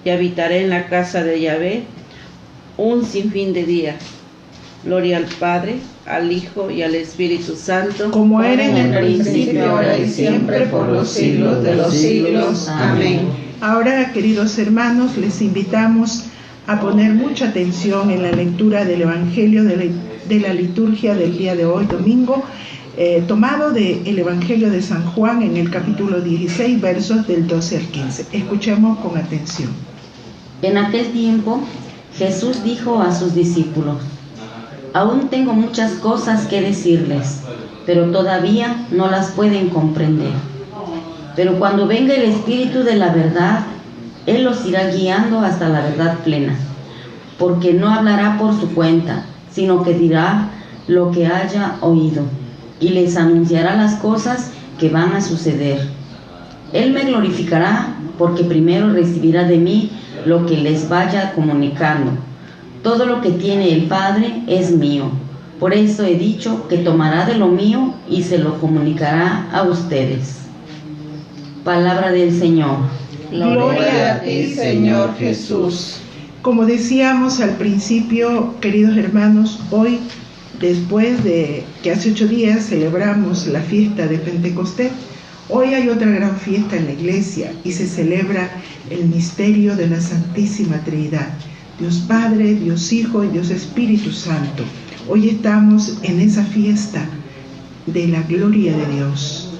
Y habitaré en la casa de Yahvé un sinfín de días. Gloria al Padre, al Hijo y al Espíritu Santo, como era en el principio, ahora y siempre, por los siglos de los siglos. Amén. Ahora, queridos hermanos, les invitamos a poner mucha atención en la lectura del Evangelio de la liturgia del día de hoy, domingo, tomado del Evangelio de San Juan en el capítulo 16, versos del 12 al 15. Escuchemos con atención. En aquel tiempo, Jesús dijo a sus discípulos: aún tengo muchas cosas que decirles, pero todavía no las pueden comprender. Pero cuando venga el Espíritu de la verdad, Él los irá guiando hasta la verdad plena, porque no hablará por su cuenta, sino que dirá lo que haya oído, y les anunciará las cosas que van a suceder. Él me glorificará, porque primero recibirá de mí lo que les vaya comunicando. Todo lo que tiene el Padre es mío. Por eso he dicho que tomará de lo mío y se lo comunicará a ustedes. Palabra del Señor. Gloria a ti, Señor Jesús. Como decíamos al principio, queridos hermanos, hoy, después de que hace 8 días celebramos la fiesta de Pentecostés, hoy hay otra gran fiesta en la iglesia y se celebra el misterio de la Santísima Trinidad. Dios Padre, Dios Hijo y Dios Espíritu Santo. Hoy estamos en esa fiesta de la gloria de Dios,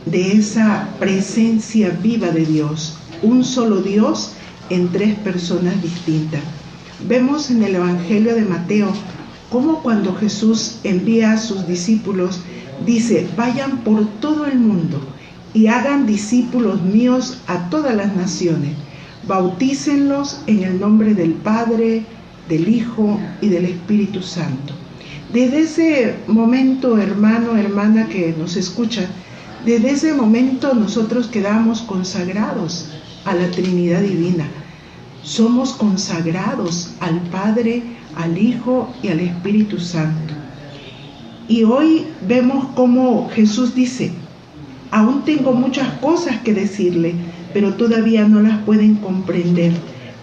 de esa presencia viva de Dios, un solo Dios en 3 personas distintas. Vemos en el Evangelio de Mateo cómo cuando Jesús envía a sus discípulos, dice: vayan por todo el mundo y hagan discípulos míos a todas las naciones. Bautícenlos en el nombre del Padre, del Hijo y del Espíritu Santo. Desde ese momento, hermano, hermana que nos escucha, desde ese momento nosotros quedamos consagrados a la Trinidad Divina. Somos consagrados al Padre, al Hijo y al Espíritu Santo. Y hoy vemos cómo Jesús dice: aún tengo muchas cosas que decirle, pero todavía no las pueden comprender.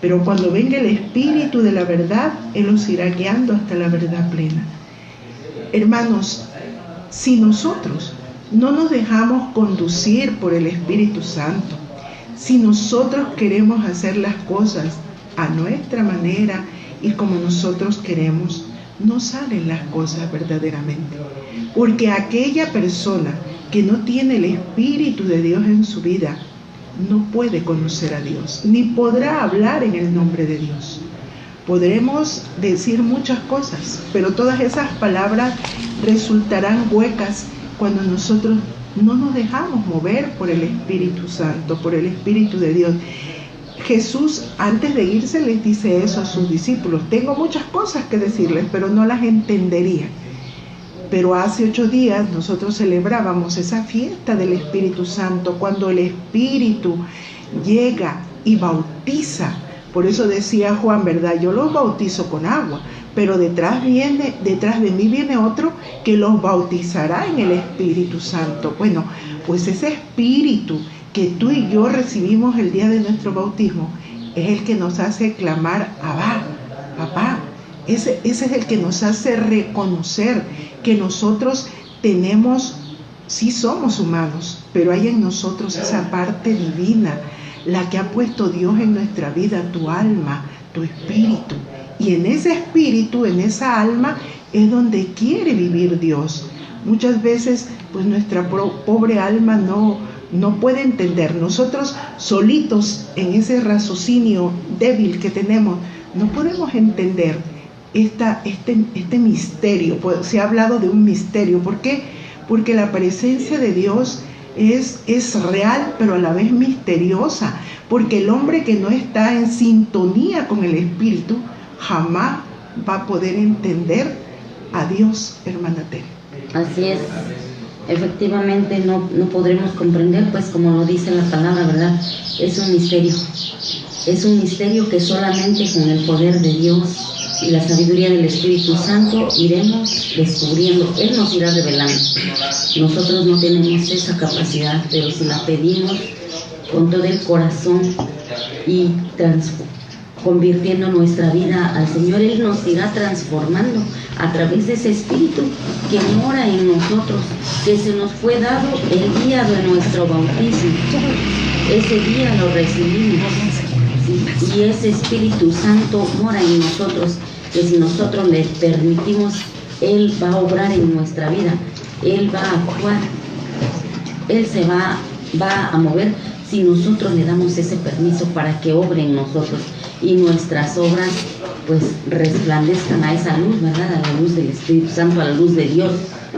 Pero cuando venga el Espíritu de la verdad, Él los irá guiando hasta la verdad plena. Hermanos, si nosotros no nos dejamos conducir por el Espíritu Santo, si nosotros queremos hacer las cosas a nuestra manera y como nosotros queremos, no salen las cosas verdaderamente. Porque aquella persona que no tiene el Espíritu de Dios en su vida, no puede conocer a Dios, ni podrá hablar en el nombre de Dios. Podremos decir muchas cosas, pero todas esas palabras resultarán huecas cuando nosotros no nos dejamos mover por el Espíritu Santo, por el Espíritu de Dios. Jesús, antes de irse, les dice eso a sus discípulos: tengo muchas cosas que decirles, pero no las entenderían. Pero hace 8 días nosotros celebrábamos esa fiesta del Espíritu Santo, cuando el Espíritu llega y bautiza. Por eso decía Juan, ¿verdad? Yo los bautizo con agua, pero detrás de mí viene otro que los bautizará en el Espíritu Santo. Bueno, pues ese Espíritu que tú y yo recibimos el día de nuestro bautismo es el que nos hace clamar: Abba, papá. Ese es el que nos hace reconocer que nosotros tenemos, sí somos humanos, pero hay en nosotros esa parte divina, la que ha puesto Dios en nuestra vida, tu alma, tu espíritu. Y en ese espíritu, en esa alma, es donde quiere vivir Dios. Muchas veces, pues nuestra pobre alma no puede entender. Nosotros solitos, en ese raciocinio débil que tenemos, no podemos entender este misterio. Pues se ha hablado de un misterio. ¿Por qué? Porque la presencia de Dios es real, pero a la vez misteriosa. Porque el hombre que no está en sintonía con el Espíritu jamás va a poder entender a Dios, hermana Tere. Así es. Efectivamente no podremos comprender, pues como lo dice la palabra, ¿verdad? Es un misterio. Es un misterio que solamente con el poder de Dios y la sabiduría del Espíritu Santo iremos descubriendo. Él nos irá revelando. Nosotros no tenemos esa capacidad, pero si la pedimos, con todo el corazón y convirtiendo nuestra vida al Señor. Él nos irá transformando a través de ese Espíritu que mora en nosotros, que se nos fue dado el día de nuestro bautismo. Ese día lo recibimos, ¿sí? Y ese Espíritu Santo mora en nosotros, que si nosotros le permitimos, Él va a obrar en nuestra vida, Él va a actuar, Él se va a mover si nosotros le damos ese permiso para que obre en nosotros y nuestras obras pues resplandezcan a esa luz, ¿verdad? A la luz del Espíritu Santo, a la luz de Dios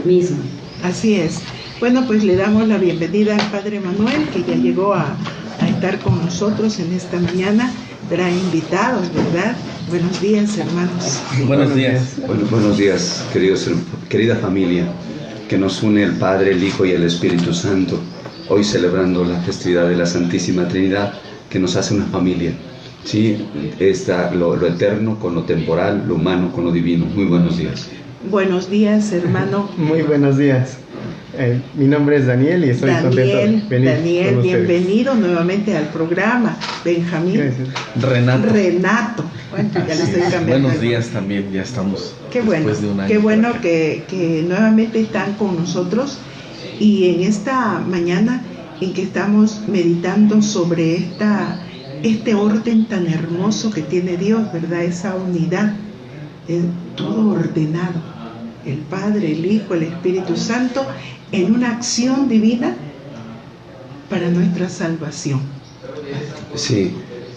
mismo. Así es. Bueno, pues le damos la bienvenida al Padre Manuel, que ya llegó a estar con nosotros en esta mañana. Trae invitados, ¿verdad? Buenos días, hermanos. Buenos días. Buenos días, querida familia, que nos une el Padre, el Hijo y el Espíritu Santo, hoy celebrando la festividad de la Santísima Trinidad, que nos hace una familia. Sí, está lo eterno con lo temporal, lo humano con lo divino. Muy buenos días. Buenos días, hermano. Muy buenos días. Mi nombre es Daniel y estoy contento de venir. Daniel, bienvenido nuevamente al programa. Benjamín. Renato. Bueno, ya le estoy cambiando. Buenos días también, ya estamos. Qué bueno, de un año qué bueno que nuevamente están con nosotros, y en esta mañana en que estamos meditando sobre este orden tan hermoso que tiene Dios, ¿verdad? Esa unidad, todo ordenado, el Padre, el Hijo, el Espíritu Santo, en una acción divina para nuestra salvación. Sí,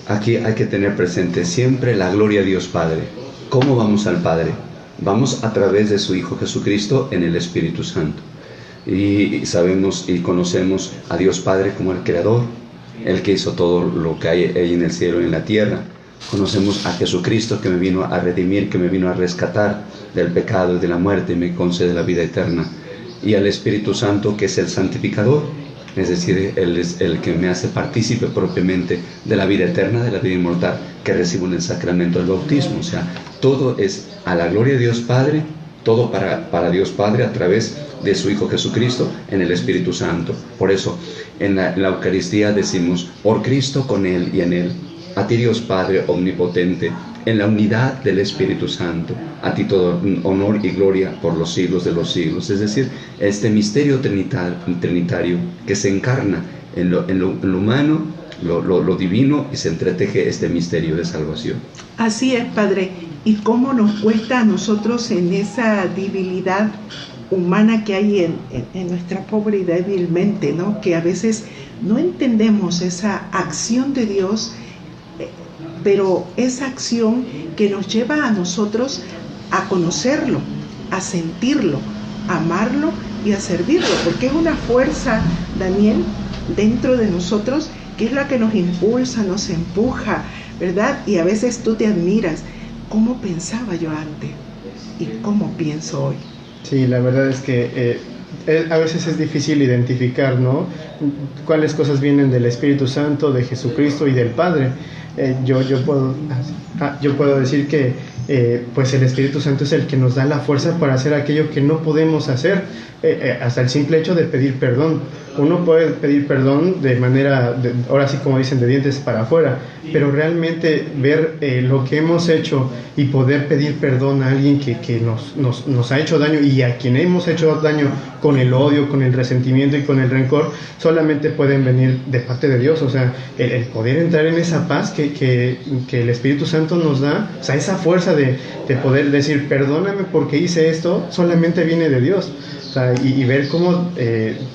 aquí hay que tener presente siempre la gloria a Dios Padre. ¿Cómo vamos al Padre? Vamos a través de su Hijo Jesucristo en el Espíritu Santo. Y sabemos y conocemos a Dios Padre como el Creador, el que hizo todo lo que hay en el cielo y en la tierra. Conocemos a Jesucristo, que me vino a redimir, que me vino a rescatar del pecado y de la muerte y me concede la vida eterna. Y al Espíritu Santo, que es el santificador, es decir, Él es el que me hace partícipe propiamente de la vida eterna, de la vida inmortal que recibo en el sacramento del bautismo. O sea, todo es a la gloria de Dios Padre, todo para Dios Padre a través de su Hijo Jesucristo en el Espíritu Santo. Por eso en la Eucaristía decimos: por Cristo, con Él y en Él, a ti Dios Padre omnipotente, en la unidad del Espíritu Santo, a ti todo honor y gloria por los siglos de los siglos. Es decir, este misterio trinitario que se encarna en lo humano, lo divino, y se entreteje este misterio de salvación. Así es, Padre. ¿Y cómo nos cuesta a nosotros en esa debilidad humana que hay en nuestra pobre y débil mente, ¿no? Que a veces no entendemos esa acción de Dios, pero esa acción que nos lleva a nosotros a conocerlo, a sentirlo, a amarlo y a servirlo, porque es una fuerza, Daniel, dentro de nosotros, que es la que nos impulsa, nos empuja, ¿verdad? Y a veces tú te admiras, ¿cómo pensaba yo antes? ¿Y cómo pienso hoy? Sí, la verdad es que a veces es difícil identificar, ¿no? Cuáles cosas vienen del Espíritu Santo, de Jesucristo y del Padre. Yo puedo decir que pues el Espíritu Santo es el que nos da la fuerza para hacer aquello que no podemos hacer, hasta el simple hecho de pedir perdón. Uno puede pedir perdón de manera, ahora sí como dicen, de dientes para afuera, pero realmente ver lo que hemos hecho y poder pedir perdón a alguien que nos ha hecho daño, y a quien hemos hecho daño con el odio, con el resentimiento y con el rencor, solamente pueden venir de parte de Dios. O sea, el poder entrar en esa paz que el Espíritu Santo nos da, o sea, esa fuerza de poder decir perdóname porque hice esto, solamente viene de Dios. O sea, y ver cómo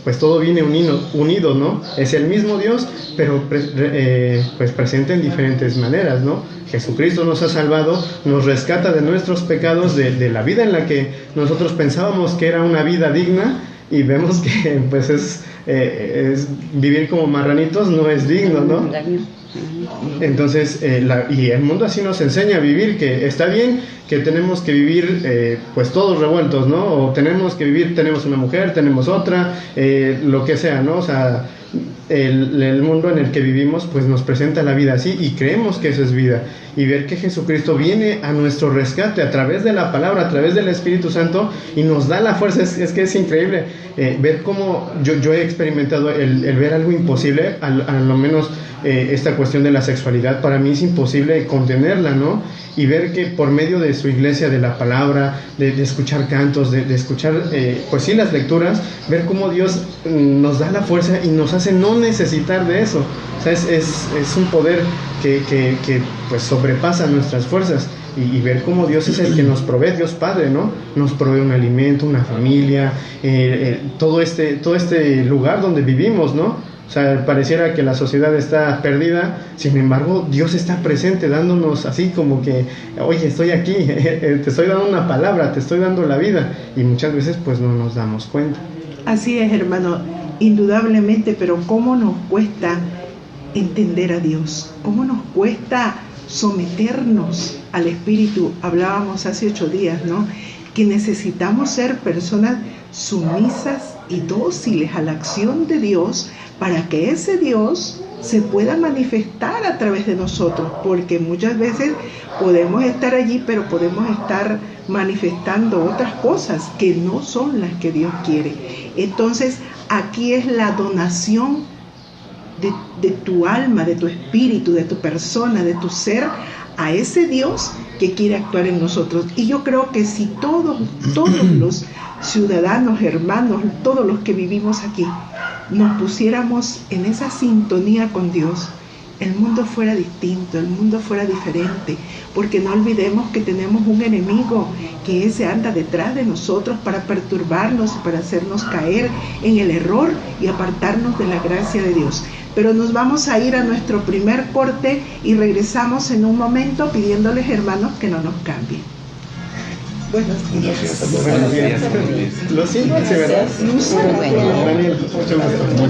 pues todo viene unido, ¿no? Es el mismo Dios, pero pues presente en diferentes maneras, ¿no? Jesucristo nos ha salvado, nos rescata de nuestros pecados, de la vida en la que nosotros pensábamos que era una vida digna, y vemos que pues es vivir como marranitos no es digno, ¿no? Entonces, y el mundo así nos enseña a vivir, que está bien, que tenemos que vivir pues todos revueltos, ¿no? O tenemos que vivir, tenemos una mujer, tenemos otra, lo que sea, ¿no? O sea, el mundo en el que vivimos pues nos presenta la vida así y creemos que eso es vida, y ver que Jesucristo viene a nuestro rescate a través de la palabra, a través del Espíritu Santo, y nos da la fuerza. Es que es increíble ver cómo yo he experimentado el ver algo imposible, a lo menos esta cuestión de la sexualidad para mí es imposible contenerla, ¿no? Y ver que por medio de su iglesia, de la palabra, de escuchar cantos, de escuchar pues sí, las lecturas, ver cómo Dios nos da la fuerza y nos hace no necesitar de eso. O sea, es un poder que pues sobrepasa nuestras fuerzas, y ver cómo Dios es el que nos provee, Dios Padre, ¿no? Nos provee un alimento, una familia, todo este lugar donde vivimos, ¿no? O sea, pareciera que la sociedad está perdida, sin embargo, Dios está presente dándonos así como que, oye, estoy aquí, te estoy dando una palabra, te estoy dando la vida, y muchas veces pues no nos damos cuenta. Así es, hermano, indudablemente, pero ¿cómo nos cuesta entender a Dios? ¿Cómo nos cuesta someternos al Espíritu? Hablábamos hace 8 días, ¿no? Que necesitamos ser personas sumisas y dóciles a la acción de Dios para que ese Dios se pueda manifestar a través de nosotros, porque muchas veces podemos estar allí, pero podemos estar manifestando otras cosas que no son las que Dios quiere. Entonces, aquí es la donación de tu alma, de tu espíritu, de tu persona, de tu ser, a ese Dios que quiere actuar en nosotros. Y yo creo que si todos los ciudadanos, hermanos, todos los que vivimos aquí, nos pusiéramos en esa sintonía con Dios, el mundo fuera distinto, el mundo fuera diferente, porque no olvidemos que tenemos un enemigo que ese anda detrás de nosotros para perturbarnos y para hacernos caer en el error y apartarnos de la gracia de Dios. Pero nos vamos a ir a nuestro primer corte y regresamos en un momento pidiéndoles, hermanos, que no nos cambien. Buenos días. Buenos días. Lucy, sí, ¿verdad? Daniel, mucho gusto. Muy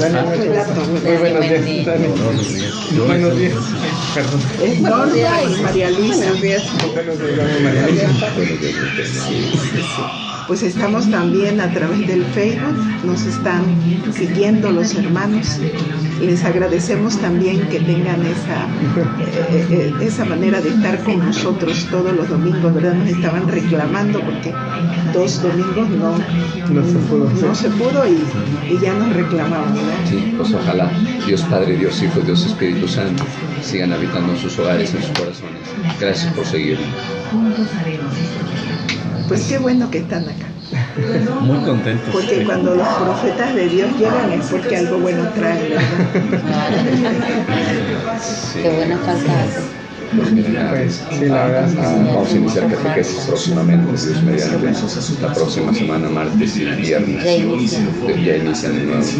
buenos días. Daniel. Buenos días. Perdón. Es Norma y María Luisa. Buenos días, María Luisa. Pues estamos también a través del Facebook, nos están siguiendo los hermanos. Les agradecemos también que tengan esa manera de estar con nosotros todos los domingos, ¿verdad? Nos estaban reclamando porque 2 domingos no se pudo y ya nos reclamaban, ¿verdad? Sí, pues ojalá Dios Padre, Dios Hijo, Dios Espíritu Santo sigan habitando en sus hogares, en sus corazones. Gracias por seguirnos. Pues qué bueno que están acá. Muy contentos. Porque cuando los profetas de Dios llegan es porque algo bueno traen, ¿verdad? Sí. Qué buena falta hace. Pues, sí, la verdad. Vamos a iniciar catequesis próximamente, Dios mediante. La próxima semana, martes y viernes. Ya inician nuevas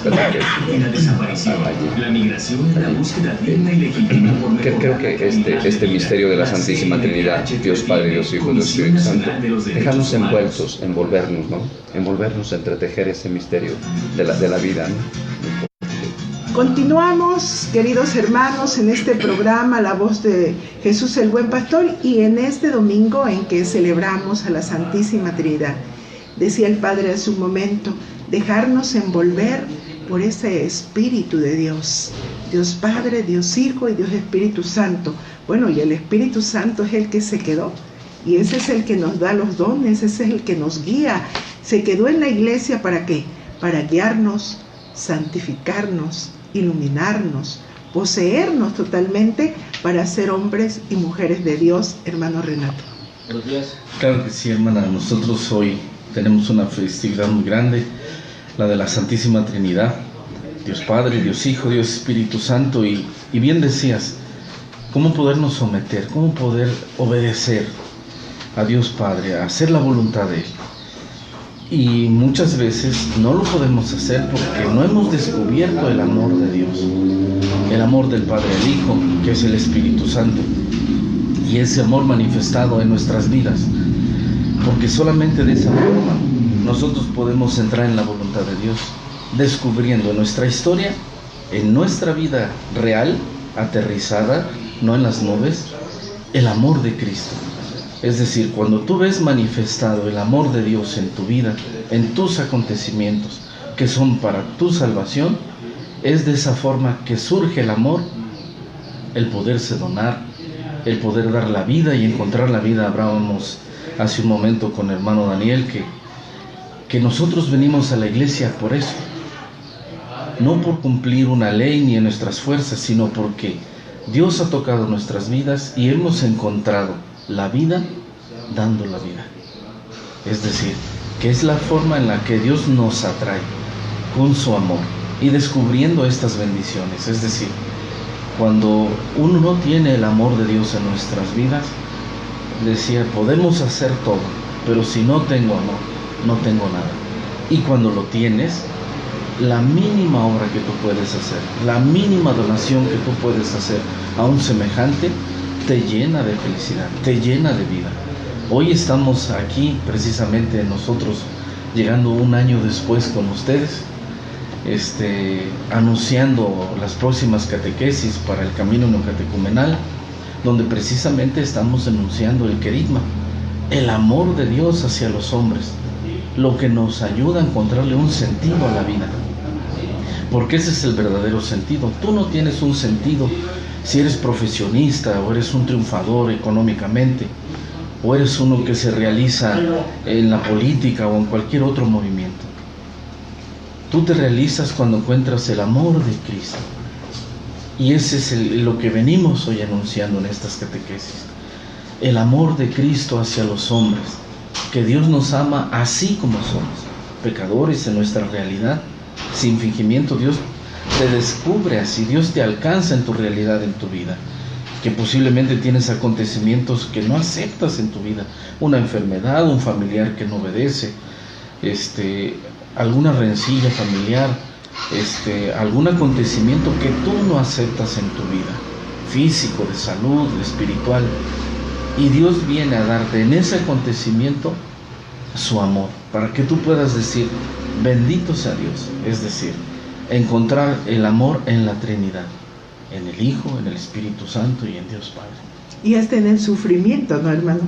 catequesis. Creo que este misterio de la Santísima Trinidad, Dios Padre, Dios Hijo, Dios Espíritu Santo, dejarnos envueltos, envolvernos, ¿no? Envolvernos, entretejer ese misterio de la vida, ¿no? Continuamos, queridos hermanos, en este programa La Voz de Jesús el Buen Pastor, y en este domingo en que celebramos a la Santísima Trinidad. Decía el Padre hace un momento, dejarnos envolver por ese Espíritu de Dios. Dios Padre, Dios Hijo y Dios Espíritu Santo. Bueno, y el Espíritu Santo es el que se quedó, y ese es el que nos da los dones, ese es el que nos guía. Se quedó en la iglesia, ¿para qué? Para guiarnos, santificarnos, iluminarnos, poseernos totalmente para ser hombres y mujeres de Dios, hermano Renato. Buenos días. Claro que sí, hermana. Nosotros hoy tenemos una festividad muy grande, la de la Santísima Trinidad, Dios Padre, Dios Hijo, Dios Espíritu Santo, y bien decías, ¿cómo podernos someter? ¿Cómo poder obedecer a Dios Padre, a hacer la voluntad de Él? Y muchas veces no lo podemos hacer porque no hemos descubierto el amor de Dios, el amor del Padre al Hijo, que es el Espíritu Santo, y ese amor manifestado en nuestras vidas, porque solamente de esa forma nosotros podemos entrar en la voluntad de Dios, descubriendo en nuestra historia, en nuestra vida real, aterrizada, no en las nubes, el amor de Cristo. Es decir, cuando tú ves manifestado el amor de Dios en tu vida, en tus acontecimientos, que son para tu salvación, Es de esa forma que surge el amor, el poderse donar, el poder dar la vida y encontrar la vida. Hablábamos hace un momento con el hermano Daniel que nosotros venimos a la iglesia por eso, no por cumplir una ley ni en nuestras fuerzas, sino porque Dios ha tocado nuestras vidas y hemos encontrado la vida dando la vida. Es decir, que es la forma en la que Dios nos atrae con su amor y descubriendo estas bendiciones. Es decir, cuando uno no tiene el amor de Dios en nuestras vidas, decía, podemos hacer todo, pero si no tengo amor, no tengo nada. Y cuando lo tienes, la mínima obra que tú puedes hacer, la mínima donación que tú puedes hacer a un semejante, te llena de felicidad, te llena de vida. Hoy estamos aquí, precisamente nosotros, llegando un año después con ustedes, anunciando las próximas catequesis para el camino neocatecumenal, donde precisamente estamos denunciando el querigma, el amor de Dios hacia los hombres, lo que nos ayuda a encontrarle un sentido a la vida, porque ese es el verdadero sentido. Tú no tienes un sentido si eres profesionista o eres un triunfador económicamente, o eres uno que se realiza en la política o en cualquier otro movimiento. Tú te realizas cuando encuentras el amor de Cristo. Y ese es lo que venimos hoy anunciando en estas catequesis. El amor de Cristo hacia los hombres. Que Dios nos ama así como somos, pecadores en nuestra realidad, sin fingimiento. Dios te descubre así, Dios te alcanza en tu realidad, en tu vida. Que posiblemente tienes acontecimientos que no aceptas en tu vida. Una enfermedad, un familiar que no obedece, alguna rencilla familiar, algún acontecimiento que tú no aceptas en tu vida, físico, de salud, espiritual, y Dios viene a darte en ese acontecimiento su amor, para que tú puedas decir, bendito sea Dios, es decir, encontrar el amor en la Trinidad, en el Hijo, en el Espíritu Santo y en Dios Padre. Y hasta en el sufrimiento, ¿no, hermano?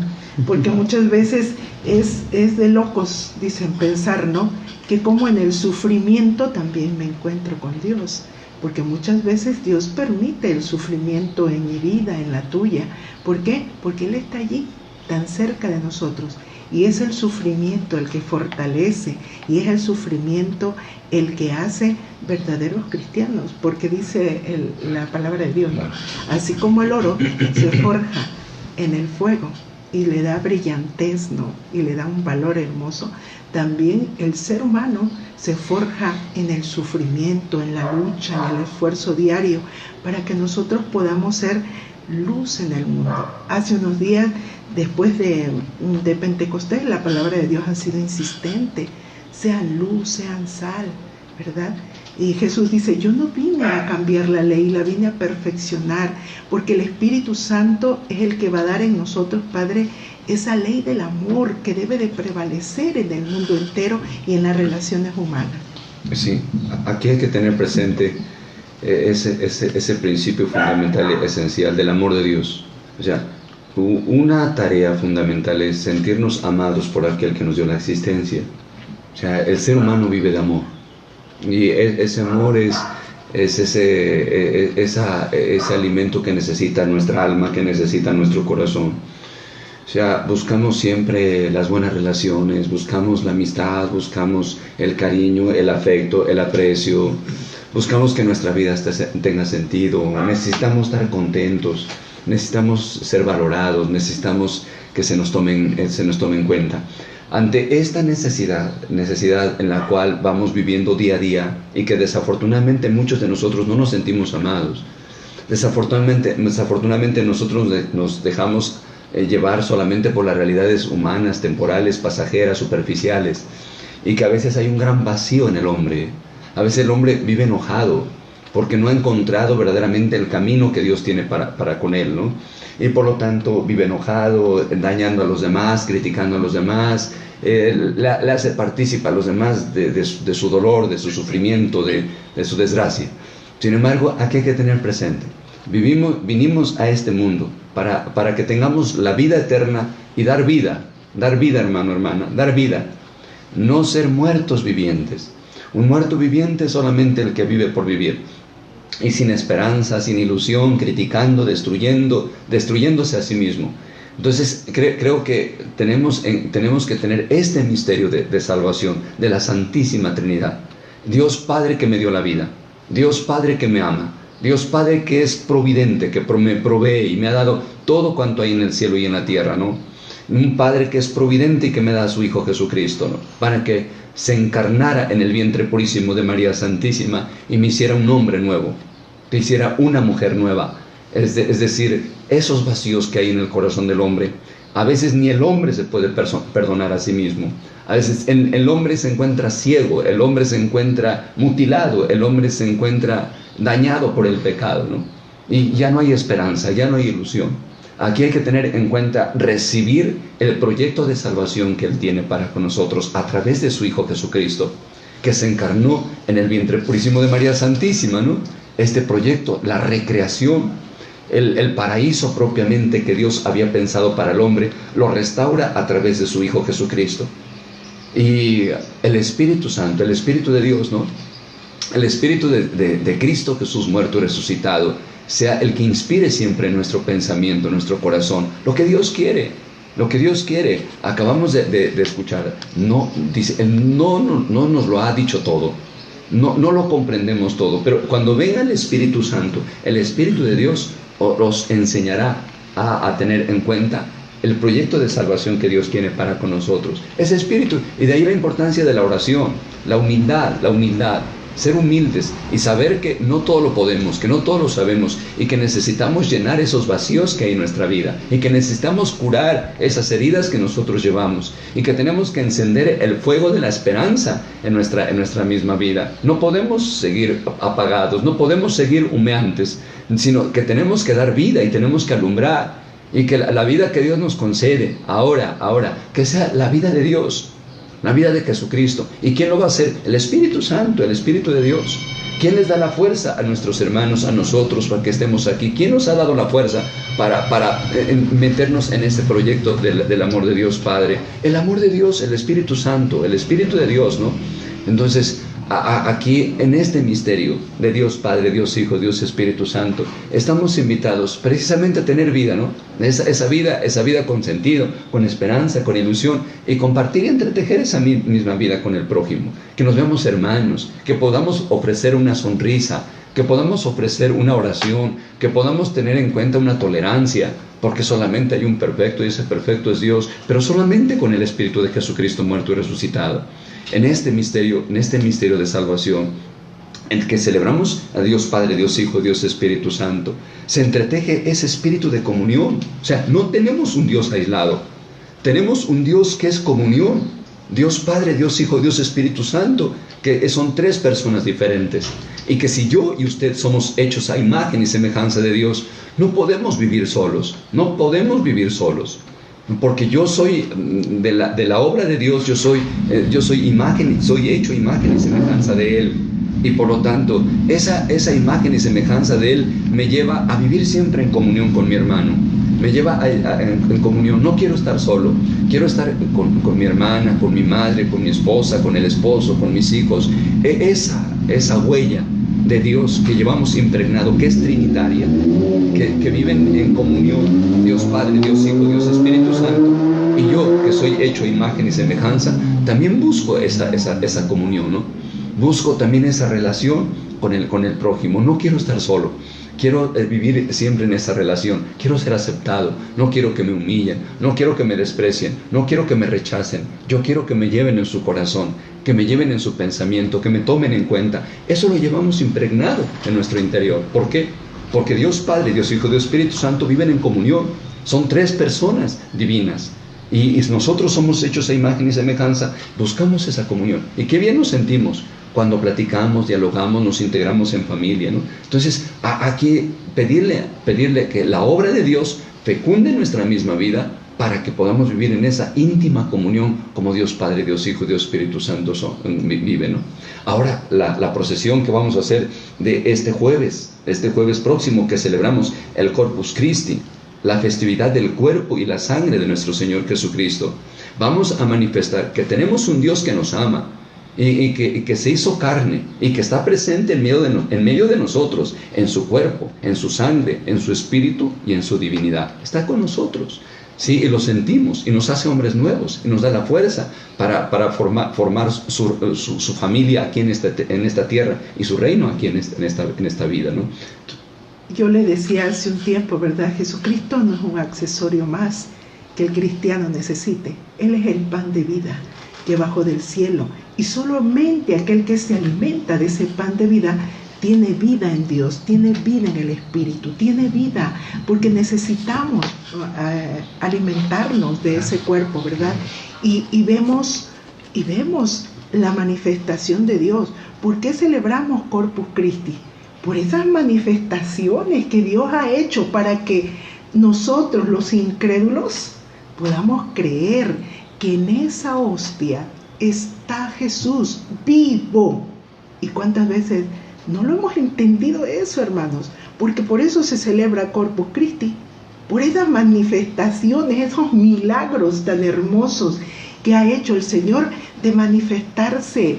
Porque muchas veces es de locos, dicen, pensar, ¿no?, que como en el sufrimiento también me encuentro con Dios. Porque muchas veces Dios permite el sufrimiento en mi vida, en la tuya. ¿Por qué? Porque Él está allí, tan cerca de nosotros. Y es el sufrimiento el que fortalece, y es el sufrimiento el que hace verdaderos cristianos, porque dice la palabra de Dios, ¿no? Así como el oro se forja en el fuego y le da brillantez, ¿no?, y le da un valor hermoso, también el ser humano se forja en el sufrimiento, en la lucha, en el esfuerzo diario, para que nosotros podamos ser luz en el mundo. Hace unos días, después de Pentecostés, la palabra de Dios ha sido insistente: sean luz, sean sal, ¿verdad? Y Jesús dice, yo no vine a cambiar la ley, la vine a perfeccionar, porque el Espíritu Santo es el que va a dar en nosotros, Padre, esa ley del amor que debe de prevalecer en el mundo entero y en las relaciones humanas. Sí, aquí hay que tener presente ese principio fundamental y esencial del amor de Dios. O sea, una tarea fundamental es sentirnos amados por aquel que nos dio la existencia. O sea, el ser humano vive de amor, y ese amor es ese alimento que necesita nuestra alma, que necesita nuestro corazón. O sea, buscamos siempre las buenas relaciones, buscamos la amistad, buscamos el cariño, el afecto, el aprecio, buscamos que nuestra vida tenga sentido, necesitamos estar contentos, necesitamos ser valorados, necesitamos que se nos tomen en cuenta. Ante esta necesidad en la cual vamos viviendo día a día, y que desafortunadamente muchos de nosotros no nos sentimos amados, desafortunadamente nosotros nos dejamos llevar solamente por las realidades humanas, temporales, pasajeras, superficiales, y que a veces hay un gran vacío en el hombre. A veces el hombre vive enojado porque no ha encontrado verdaderamente el camino que Dios tiene para con él, ¿no? Y por lo tanto vive enojado, dañando a los demás, criticando a los demás, le hace partícipe a los demás de su dolor, de su sufrimiento, de su desgracia. Sin embargo, aquí hay que tener presente, vinimos a este mundo para que tengamos la vida eterna y dar vida, hermano, hermana, dar vida, no ser muertos vivientes. Un muerto viviente es solamente el que vive por vivir. Y sin esperanza, sin ilusión, criticando, destruyéndose a sí mismo. Entonces creo que tenemos que tener este misterio de salvación, de la Santísima Trinidad. Dios Padre que me dio la vida, Dios Padre que me ama, Dios Padre que es providente, que me provee y me ha dado todo cuanto hay en el cielo y en la tierra, ¿no? Un Padre que es providente y que me da a su Hijo Jesucristo, ¿no? Para que se encarnara en el vientre purísimo de María Santísima y me hiciera un hombre nuevo, que hiciera una mujer nueva. Es decir, esos vacíos que hay en el corazón del hombre, a veces ni el hombre se puede perdonar a sí mismo. A veces el hombre se encuentra ciego, el hombre se encuentra mutilado, el hombre se encuentra dañado por el pecado, ¿no? Y ya no hay esperanza, ya no hay ilusión. Aquí hay que tener en cuenta recibir el proyecto de salvación que Él tiene para con nosotros a través de su Hijo Jesucristo, que se encarnó en el vientre purísimo de María Santísima, ¿no? Este proyecto, la recreación, el paraíso propiamente que Dios había pensado para el hombre, lo restaura a través de su Hijo Jesucristo. Y el Espíritu Santo, el Espíritu de Dios, ¿no? El Espíritu de Cristo Jesús muerto y resucitado, sea el que inspire siempre en nuestro pensamiento, en nuestro corazón, lo que Dios quiere. Lo que Dios quiere. Acabamos de escuchar, dice, Él no nos lo ha dicho todo. No lo comprendemos todo, pero cuando venga el Espíritu Santo, el Espíritu de Dios os enseñará a tener en cuenta el proyecto de salvación que Dios tiene para con nosotros. Ese Espíritu, y de ahí la importancia de la oración, la humildad, ser humildes y saber que no todo lo podemos, que no todo lo sabemos y que necesitamos llenar esos vacíos que hay en nuestra vida y que necesitamos curar esas heridas que nosotros llevamos y que tenemos que encender el fuego de la esperanza en nuestra misma vida. No podemos seguir apagados, no podemos seguir humeantes, sino que tenemos que dar vida y tenemos que alumbrar, y que la vida que Dios nos concede ahora, que sea la vida de Dios, la vida de Jesucristo. ¿Y quién lo va a hacer? El Espíritu Santo, el Espíritu de Dios. ¿Quién les da la fuerza? A nuestros hermanos, a nosotros, para que estemos aquí. ¿Quién nos ha dado la fuerza para meternos en este proyecto del amor de Dios Padre? El amor de Dios, el Espíritu Santo, el Espíritu de Dios, ¿no? Entonces, aquí en este misterio de Dios Padre, Dios Hijo, Dios Espíritu Santo, estamos invitados precisamente a tener vida, ¿no? Esa vida con sentido, con esperanza, con ilusión, y compartir y entretejer esa misma vida con el prójimo. Que nos veamos hermanos, que podamos ofrecer una sonrisa, que podamos ofrecer una oración, que podamos tener en cuenta una tolerancia, porque solamente hay un perfecto y ese perfecto es Dios, pero solamente con el Espíritu de Jesucristo muerto y resucitado. En este misterio de salvación, en el que celebramos a Dios Padre, Dios Hijo, Dios Espíritu Santo, se entreteje ese espíritu de comunión. O sea, no tenemos un Dios aislado, tenemos un Dios que es comunión. Dios Padre, Dios Hijo, Dios Espíritu Santo, que son tres personas diferentes. Y que si yo y usted somos hechos a imagen y semejanza de Dios, no podemos vivir solos, porque yo soy de la obra de Dios, yo soy imagen, soy hecho imagen y semejanza de Él, y por lo tanto esa imagen y semejanza de Él me lleva a vivir siempre en comunión con mi hermano, me lleva en comunión. No quiero estar solo, quiero estar con mi hermana, con mi madre, con mi esposa, con el esposo, con mis hijos. Esa huella de Dios que llevamos impregnado, que es trinitaria, que viven en comunión, Dios Padre, Dios Hijo, Dios Espíritu Santo. Y yo, que soy hecho imagen y semejanza, también busco esa comunión, ¿no? Busco también esa relación con el prójimo. No quiero estar solo, quiero vivir siempre en esa relación. Quiero ser aceptado, no quiero que me humillen, no quiero que me desprecien, no quiero que me rechacen. Yo quiero que me lleven en su corazón, que me lleven en su pensamiento, que me tomen en cuenta. Eso lo llevamos impregnado en nuestro interior. ¿Por qué? Porque Dios Padre, Dios Hijo, Dios Espíritu Santo viven en comunión. Son tres personas divinas. Y nosotros somos hechos a imagen y semejanza. Buscamos esa comunión. Y qué bien nos sentimos cuando platicamos, dialogamos, nos integramos en familia, ¿no? Entonces, aquí pedirle que la obra de Dios fecunde nuestra misma vida, para que podamos vivir en esa íntima comunión como Dios Padre, Dios Hijo, Dios Espíritu Santo viven, ¿no? Ahora, la procesión que vamos a hacer de este jueves próximo, que celebramos el Corpus Christi, la festividad del cuerpo y la sangre de nuestro Señor Jesucristo, vamos a manifestar que tenemos un Dios que nos ama, y que se hizo carne y que está presente en medio de nosotros, en su cuerpo, en su sangre, en su espíritu y en su divinidad. Está con nosotros, ¿sí? Y lo sentimos y nos hace hombres nuevos y nos da la fuerza para formar su familia aquí en esta tierra y su reino aquí en esta vida, ¿no? Yo le decía hace un tiempo, ¿verdad? Jesucristo no es un accesorio más que el cristiano necesite. Él es el pan de vida que bajó del cielo, y solamente aquel que se alimenta de ese pan de vida tiene vida en Dios, tiene vida en el Espíritu, tiene vida, porque necesitamos alimentarnos de ese cuerpo, ¿verdad? Y vemos la manifestación de Dios. ¿Por qué celebramos Corpus Christi? Por esas manifestaciones que Dios ha hecho para que nosotros, los incrédulos, podamos creer que en esa hostia está Jesús vivo. ¿Y cuántas veces no lo hemos entendido eso, hermanos? Porque por eso se celebra Corpus Christi, por esas manifestaciones, esos milagros tan hermosos que ha hecho el Señor, de manifestarse,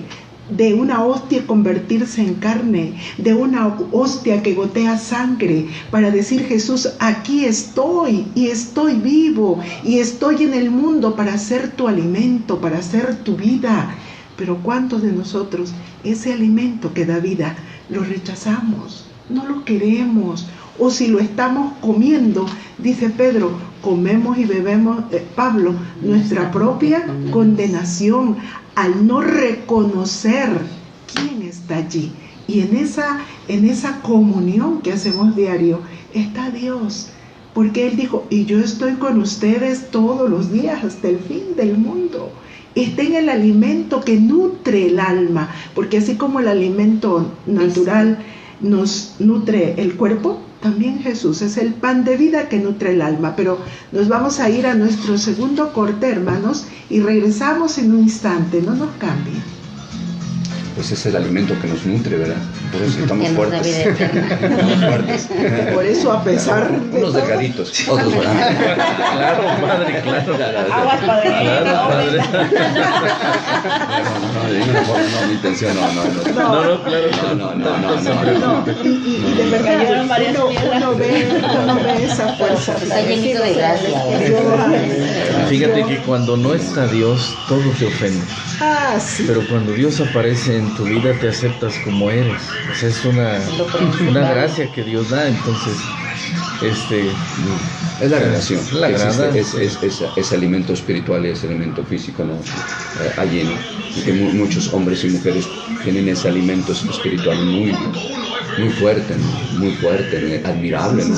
de una hostia convertirse en carne, de una hostia que gotea sangre, para decir: Jesús, aquí estoy, y estoy vivo, y estoy en el mundo para ser tu alimento, para ser tu vida. Pero ¿cuántos de nosotros ese alimento que da vida lo rechazamos? No lo queremos. O si lo estamos comiendo, dice Pedro, comemos y bebemos, Pablo, nuestra propia condenación, al no reconocer quién está allí. Y en esa comunión que hacemos diario está Dios, porque Él dijo: y yo estoy con ustedes todos los días hasta el fin del mundo. Está en el alimento que nutre el alma, porque así como el alimento natural nos nutre el cuerpo, también Jesús es el pan de vida que nutre el alma. Pero nos vamos a ir a nuestro segundo corte, hermanos, y regresamos en un instante. No nos cambien. Pues es el alimento que nos nutre, ¿verdad? Por eso estamos fuertes. Estamos fuertes. Por eso, a pesar de unos delgaditos, otros grandes. Claro, padre, claro. Aguas, padre. Claro, padre. No, de ninguna forma, no, mi intención, no. No, claro. No. Y de verdad, uno ve esa fuerza. Está llenito de gracia. Fíjate que cuando no está Dios, todo te ofende. Ah, sí. Pero cuando Dios aparece en tu vida, te aceptas como eres. O sea, es una gracia que Dios da. Entonces, es la relación. La grada, es alimento espiritual y es alimento físico, ¿no? Allí, ¿no? Y que muchos hombres y mujeres tienen ese alimento espiritual muy fuerte, ¿no? Muy fuerte, admirable, ¿no?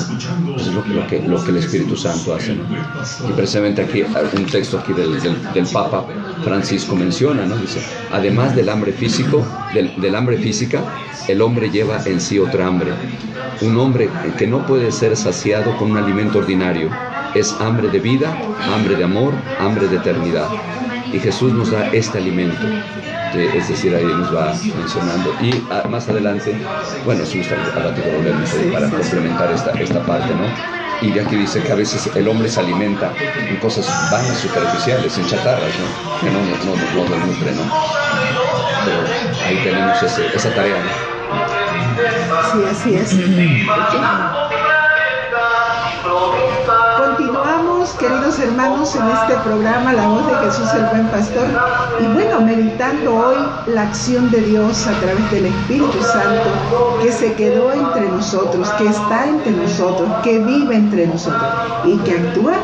Eso es lo que el Espíritu Santo hace, ¿no? Y precisamente aquí, un texto aquí del Papa Francisco menciona, ¿no? Dice: además del hambre física, el hombre lleva en sí otra hambre. Un hombre que no puede ser saciado con un alimento ordinario. Es hambre de vida, hambre de amor, hambre de eternidad. Y Jesús nos da este alimento. Es decir, ahí nos va mencionando. Y más adelante, bueno, si gusta, al ratito volvemos para complementar esta parte, ¿no? Y de aquí dice que a veces el hombre se alimenta en cosas vanas, superficiales, en chatarras, ¿no? Que no nos nutre, ¿no? Pero ahí tenemos esa tarea, ¿no? Sí, así es. Continuamos, queridos hermanos, en este programa La Voz de Jesús el Buen Pastor, y bueno, meditando hoy la acción de Dios a través del Espíritu Santo, que se quedó entre nosotros, que está entre nosotros, que vive entre nosotros y que actúa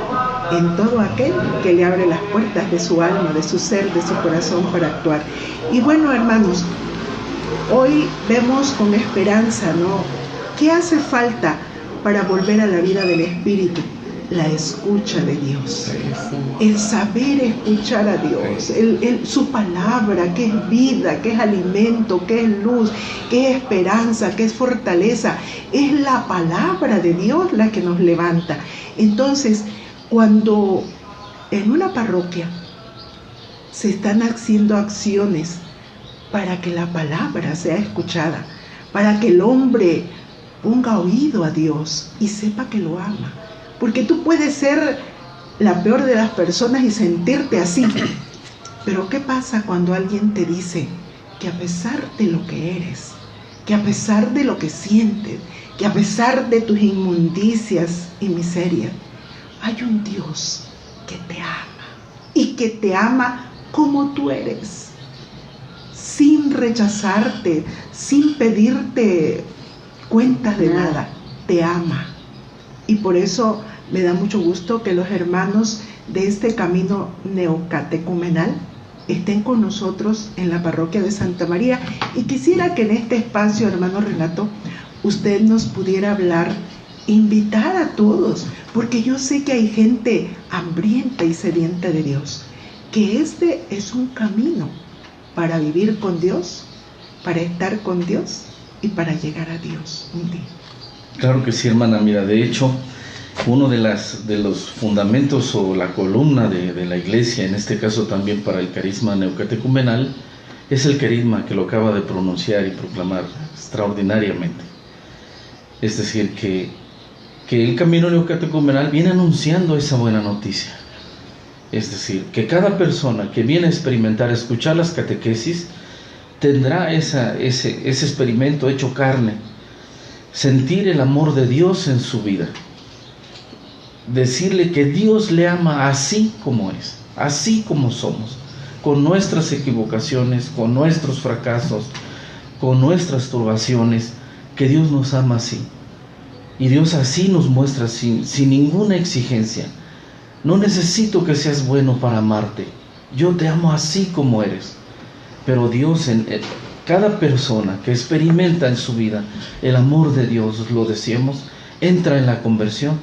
en todo aquel que le abre las puertas de su alma, de su ser, de su corazón para actuar. Y bueno, hermanos, hoy vemos con esperanza, ¿no? ¿Qué hace falta para volver a la vida del Espíritu? La escucha de Dios, el saber escuchar a Dios, su palabra, que es vida, que es alimento, que es luz, que es esperanza, que es fortaleza. Es la palabra de Dios la que nos levanta. Entonces, cuando en una parroquia se están haciendo acciones para que la palabra sea escuchada, para que el hombre ponga oído a Dios y sepa que lo ama. Porque tú puedes ser la peor de las personas y sentirte así. Pero ¿qué pasa cuando alguien te dice: que a pesar de lo que eres, que a pesar de lo que sientes, que a pesar de tus inmundicias y miserias, hay un Dios que te ama y que te ama como tú eres, sin rechazarte, sin pedirte cuentas de nada, te ama. Y por eso me da mucho gusto que los hermanos de este camino neocatecumenal estén con nosotros en la parroquia de Santa María. Y quisiera que en este espacio, hermano Renato, usted nos pudiera hablar, invitar a todos, porque yo sé que hay gente hambrienta y sedienta de Dios, que este es un camino para vivir con Dios, para estar con Dios y para llegar a Dios un día. Claro que sí, hermana. Mira, de hecho, uno de los fundamentos o la columna de la iglesia, en este caso también para el carisma neocatecumenal, es el carisma que lo acaba de pronunciar y proclamar extraordinariamente. Es decir, que el camino neocatecumenal viene anunciando esa buena noticia. Es decir, que cada persona que viene a experimentar, a escuchar las catequesis, tendrá ese experimento hecho carne, sentir el amor de Dios en su vida, decirle que Dios le ama así como es, así como somos, con nuestras equivocaciones, con nuestros fracasos, con nuestras turbaciones, que Dios nos ama así. Y Dios así nos muestra sin ninguna exigencia. No necesito que seas bueno para amarte, yo te amo así como eres. Pero Dios, cada persona que experimenta en su vida el amor de Dios, lo decíamos, entra en la conversión.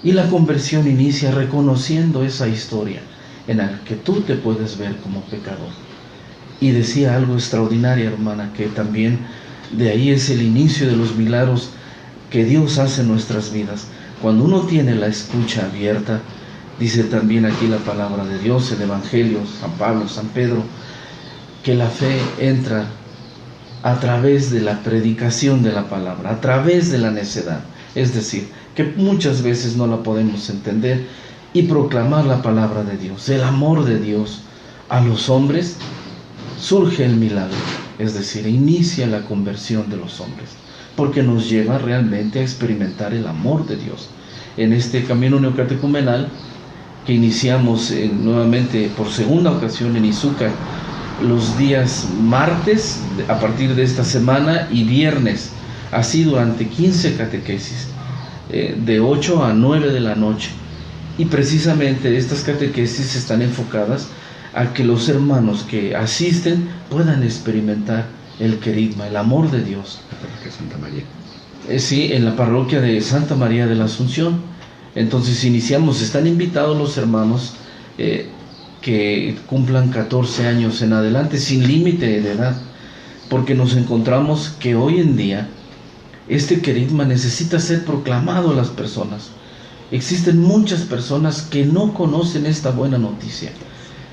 Y la conversión inicia reconociendo esa historia en la que tú te puedes ver como pecador. Y decía algo extraordinario, hermana, que también de ahí es el inicio de los milagros que Dios hace en nuestras vidas. Cuando uno tiene la escucha abierta, dice también aquí la palabra de Dios, el Evangelio, San Pablo, San Pedro, que la fe entra a través de la predicación de la palabra, a través de la necedad. Es decir, que muchas veces no la podemos entender y proclamar la palabra de Dios, el amor de Dios a los hombres, surge el milagro. Es decir, inicia la conversión de los hombres, porque nos lleva realmente a experimentar el amor de Dios. En este camino neocatecumenal que iniciamos nuevamente por segunda ocasión en Izúcar, los días martes a partir de esta semana y viernes, así durante 15 catequesis, de 8 a 9 de la noche. Y precisamente estas catequesis están enfocadas a que los hermanos que asisten puedan experimentar el querigma, el amor de Dios. La parroquia Santa María. Sí, en la parroquia de Santa María de la Asunción. Entonces iniciamos, están invitados los hermanos que cumplan 14 años en adelante, sin límite de edad, porque nos encontramos que hoy en día este querigma necesita ser proclamado a las personas. Existen muchas personas que no conocen esta buena noticia,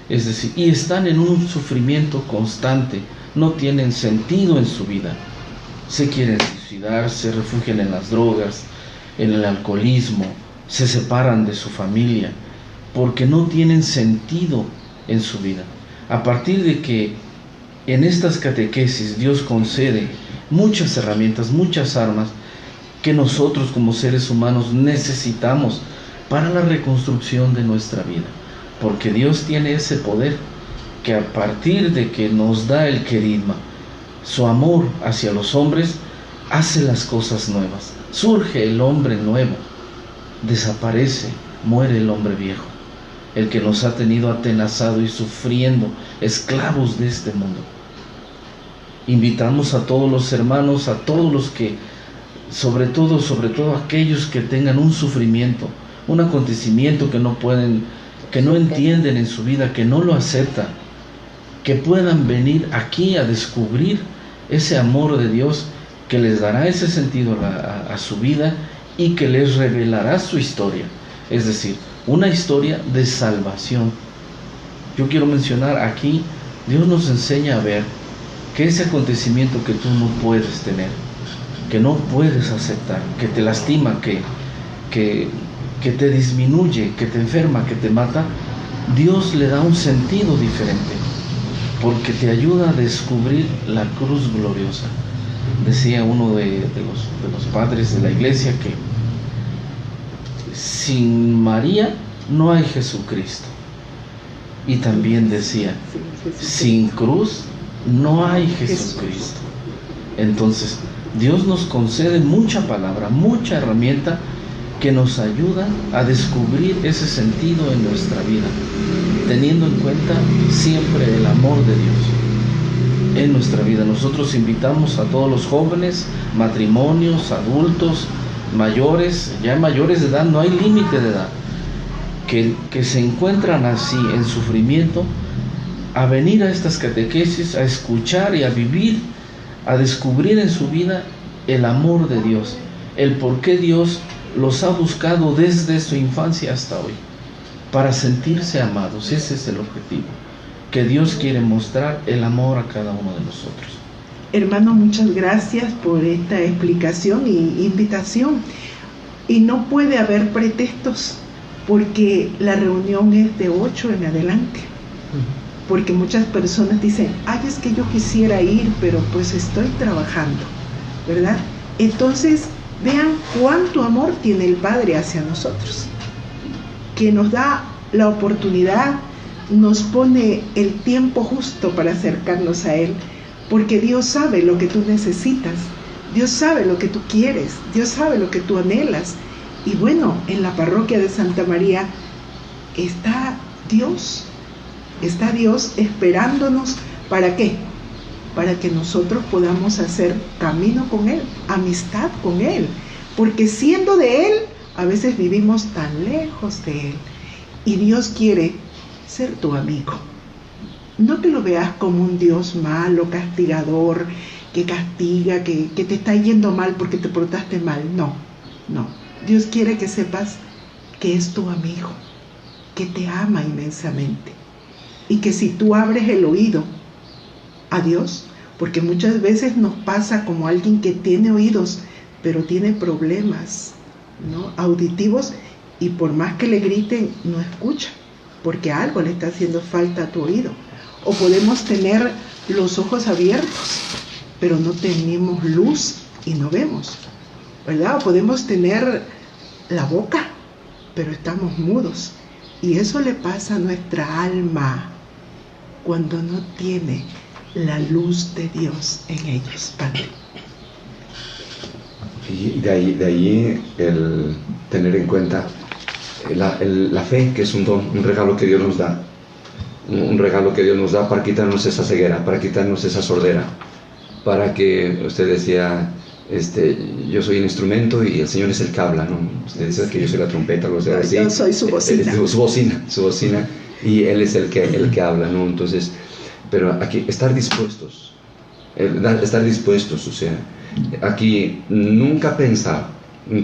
es decir, y están en un sufrimiento constante, no tienen sentido en su vida, se quieren suicidar, se refugian en las drogas, en el alcoholismo, se separan de su familia, porque no tienen sentido en su vida. A partir de que en estas catequesis Dios concede muchas herramientas, muchas armas que nosotros como seres humanos necesitamos para la reconstrucción de nuestra vida, porque Dios tiene ese poder que a partir de que nos da el querigma, su amor hacia los hombres, hace las cosas nuevas, surge el hombre nuevo, desaparece, muere el hombre viejo, el que nos ha tenido atenazado y sufriendo, esclavos de este mundo. Invitamos a todos los hermanos, a todos los que, sobre todo aquellos que tengan un sufrimiento, un acontecimiento que no pueden, que no entienden en su vida, que no lo aceptan, que puedan venir aquí a descubrir ese amor de Dios que les dará ese sentido a su vida y que les revelará su historia, es decir, una historia de salvación. Yo quiero mencionar aquí, Dios nos enseña a ver que ese acontecimiento que tú no puedes tener, que no puedes aceptar, que te lastima, que te disminuye, que te enferma, que te mata, Dios le da un sentido diferente. porque te ayuda a descubrir la cruz gloriosa. Decía uno de los padres de la iglesia que sin María no hay Jesucristo. Y también decía, sin cruz no hay Jesucristo. Entonces, Dios nos concede mucha palabra, mucha herramienta que nos ayuda a descubrir ese sentido en nuestra vida, teniendo en cuenta siempre el amor de Dios en nuestra vida. Nosotros invitamos a todos los jóvenes, matrimonios, adultos, mayores, ya mayores de edad, no hay límite de edad, que se encuentran así en sufrimiento, a venir a estas catequesis, a escuchar y a vivir, a descubrir en su vida el amor de Dios, el por qué Dios los ha buscado desde su infancia hasta hoy, para sentirse amados. Ese es el objetivo, que Dios quiere mostrar el amor a cada uno de nosotros. Hermano, muchas gracias por esta explicación y invitación. Y no puede haber pretextos, porque la reunión es de 8 en adelante. Porque muchas personas dicen, ay, es que yo quisiera ir, pero pues estoy trabajando, ¿verdad? Entonces, vean cuánto amor tiene el Padre hacia nosotros, que nos da la oportunidad, nos pone el tiempo justo para acercarnos a Él, porque Dios sabe lo que tú necesitas, Dios sabe lo que tú quieres, Dios sabe lo que tú anhelas. Y bueno, en la parroquia de Santa María está Dios esperándonos. ¿Para qué? Para que nosotros podamos hacer camino con Él, amistad con Él, porque siendo de Él, a veces vivimos tan lejos de Él, y Dios quiere ser tu amigo. No te lo veas como un Dios malo, castigador, que castiga, que te está yendo mal porque te portaste mal. No. Dios quiere que sepas que es tu amigo, que te ama inmensamente, y que si tú abres el oído a Dios, porque muchas veces nos pasa como alguien que tiene oídos, pero tiene problemas, ¿no?, auditivos, y por más que le griten, no escucha, porque algo le está haciendo falta a tu oído. O podemos tener los ojos abiertos, pero no tenemos luz y no vemos, ¿verdad? O podemos tener la boca, pero estamos mudos. Y eso le pasa a nuestra alma cuando no tiene la luz de Dios en ellos, Padre. Y de ahí el tener en cuenta la fe, que es un don, un regalo que Dios nos da. Un regalo que Dios nos da para quitarnos esa ceguera, para quitarnos esa sordera, para que, usted decía, yo soy el instrumento y el Señor es el que habla, ¿no? Usted dice que yo soy la trompeta, o sea, así. Yo soy su bocina. Su bocina, y Él es el que habla, ¿no? Entonces, pero aquí, estar dispuestos, o sea, aquí nunca pensar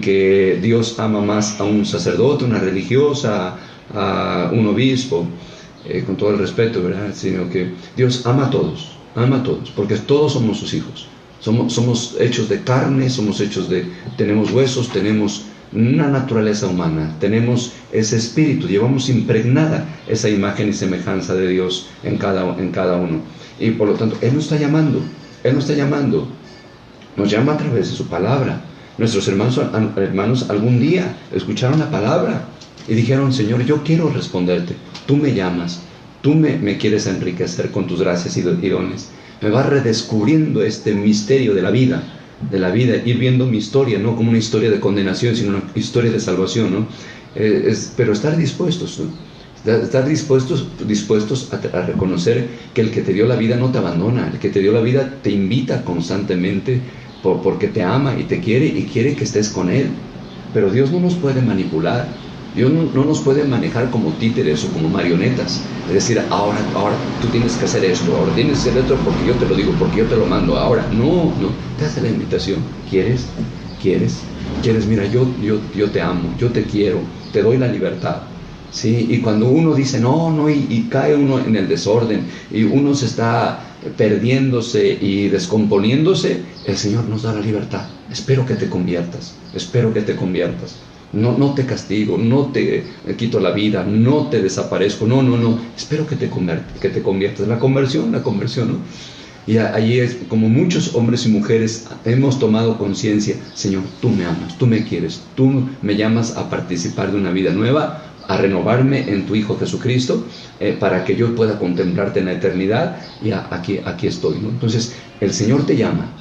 que Dios ama más a un sacerdote, una religiosa, a un obispo, con todo el respeto, ¿verdad? Sino que Dios ama a todos, porque todos somos sus hijos. Somos hechos de carne, tenemos huesos, tenemos una naturaleza humana, tenemos ese espíritu, llevamos impregnada esa imagen y semejanza de Dios en cada uno. Y por lo tanto, Él nos está llamando, nos llama a través de su palabra. Nuestros hermanos algún día escucharon la palabra y dijeron, Señor, yo quiero responderte, tú me llamas, tú me quieres enriquecer con tus gracias y dones, me vas redescubriendo este misterio de la vida, ir viendo mi historia, no como una historia de condenación, sino una historia de salvación, ¿no? Pero estar dispuestos, ¿no? Estar dispuestos a reconocer que el que te dio la vida no te abandona, el que te dio la vida te invita constantemente porque te ama y te quiere y quiere que estés con Él. Pero Dios no nos puede manipular, Dios no nos puede manejar como títeres o como marionetas, es decir, ahora tú tienes que hacer esto, ahora tienes que hacer esto porque yo te lo digo, porque yo te lo mando ahora. No, te hace la invitación. ¿Quieres? Mira, yo te amo, yo te quiero, te doy la libertad. ¿Sí? Y cuando uno dice no, y cae uno en el desorden, y uno se está perdiéndose y descomponiéndose, el Señor nos da la libertad. Espero que te conviertas. No te castigo, no te quito la vida, no te desaparezco, no, espero que te conviertas. La conversión, ¿no? Y allí es como muchos hombres y mujeres hemos tomado conciencia: Señor, tú me amas, tú me quieres, tú me llamas a participar de una vida nueva, a renovarme en tu Hijo Jesucristo, para que yo pueda contemplarte en la eternidad, y aquí estoy, ¿no? Entonces el Señor te llama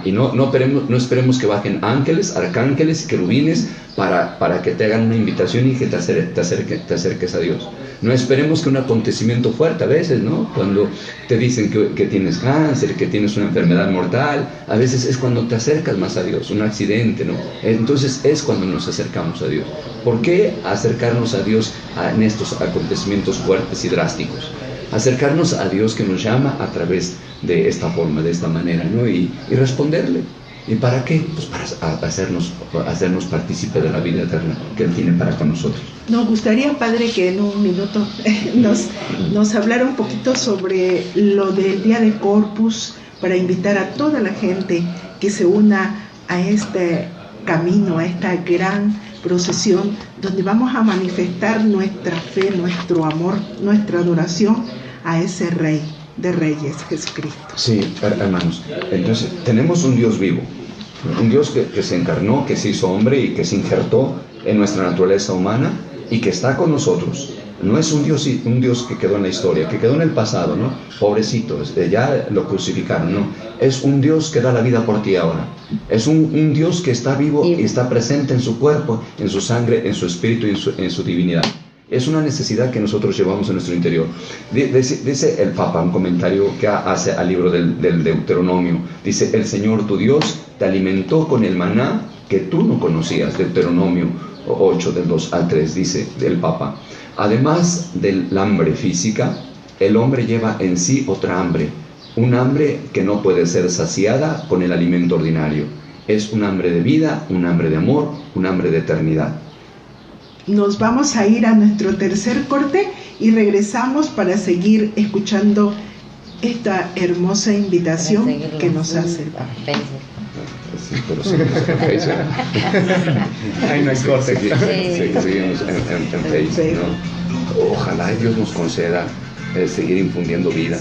y no esperemos que bajen ángeles, arcángeles, querubines para que te hagan una invitación y que te acerques a Dios. No esperemos que un acontecimiento fuerte, a veces, ¿no? Cuando te dicen que tienes cáncer, que tienes una enfermedad mortal, a veces es cuando te acercas más a Dios, un accidente, ¿no? Entonces es cuando nos acercamos a Dios. ¿Por qué acercarnos a Dios en estos acontecimientos fuertes y drásticos? Acercarnos a Dios que nos llama a través de esta forma, de esta manera, ¿no? Y responderle. ¿Y para qué? Pues para hacernos partícipe de la vida eterna que Él tiene para con nosotros. Nos gustaría, Padre, que en un minuto nos hablara un poquito sobre lo del Día de Corpus, para invitar a toda la gente que se una a este camino, a esta gran procesión, donde vamos a manifestar nuestra fe, nuestro amor, nuestra adoración a ese Rey de Reyes, Jesucristo. Sí, hermanos, entonces tenemos un Dios vivo, un Dios que se encarnó, que se hizo hombre y que se injertó en nuestra naturaleza humana y que está con nosotros. No es un Dios que quedó en la historia, que quedó en el pasado, ¿no? Pobrecito, ya lo crucificaron, ¿no? Es un Dios que da la vida por ti ahora. Es un Dios que está vivo y está presente en su cuerpo, en su sangre, en su espíritu y en su divinidad. Es una necesidad que nosotros llevamos en nuestro interior. Dice el Papa, un comentario que hace al libro del Deuteronomio. Dice: el Señor tu Dios te alimentó con el maná que tú no conocías. Deuteronomio 8, del 2 al 3, dice el Papa. Además del hambre física, el hombre lleva en sí otra hambre. Un hambre que no puede ser saciada con el alimento ordinario. Es un hambre de vida, un hambre de amor, un hambre de eternidad. Nos vamos a ir a nuestro tercer corte y regresamos para seguir escuchando esta hermosa invitación que nos hace el Papa. Sí, pero seguimos en Facebook. Ahí no hay corte. Seguimos en Facebook, ¿no? Ojalá Dios nos conceda seguir infundiendo vida,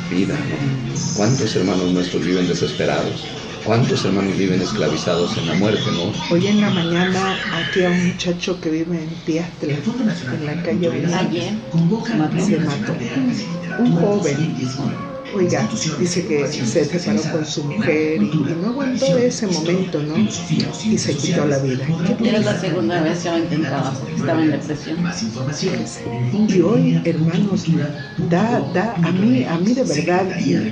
¿no? ¿Cuántos hermanos nuestros viven desesperados? ¿Cuántos hermanos viven esclavizados en la muerte, no? Hoy en la mañana, aquí a un muchacho que vive en Piastre, en la calle se mató. Un joven, oiga, dice que se separó con su mujer y no aguantó ese momento, ¿no? Y se quitó la vida. Era la segunda vez que lo intentaba, estaba en depresión. Y hoy, hermanos, a mí de verdad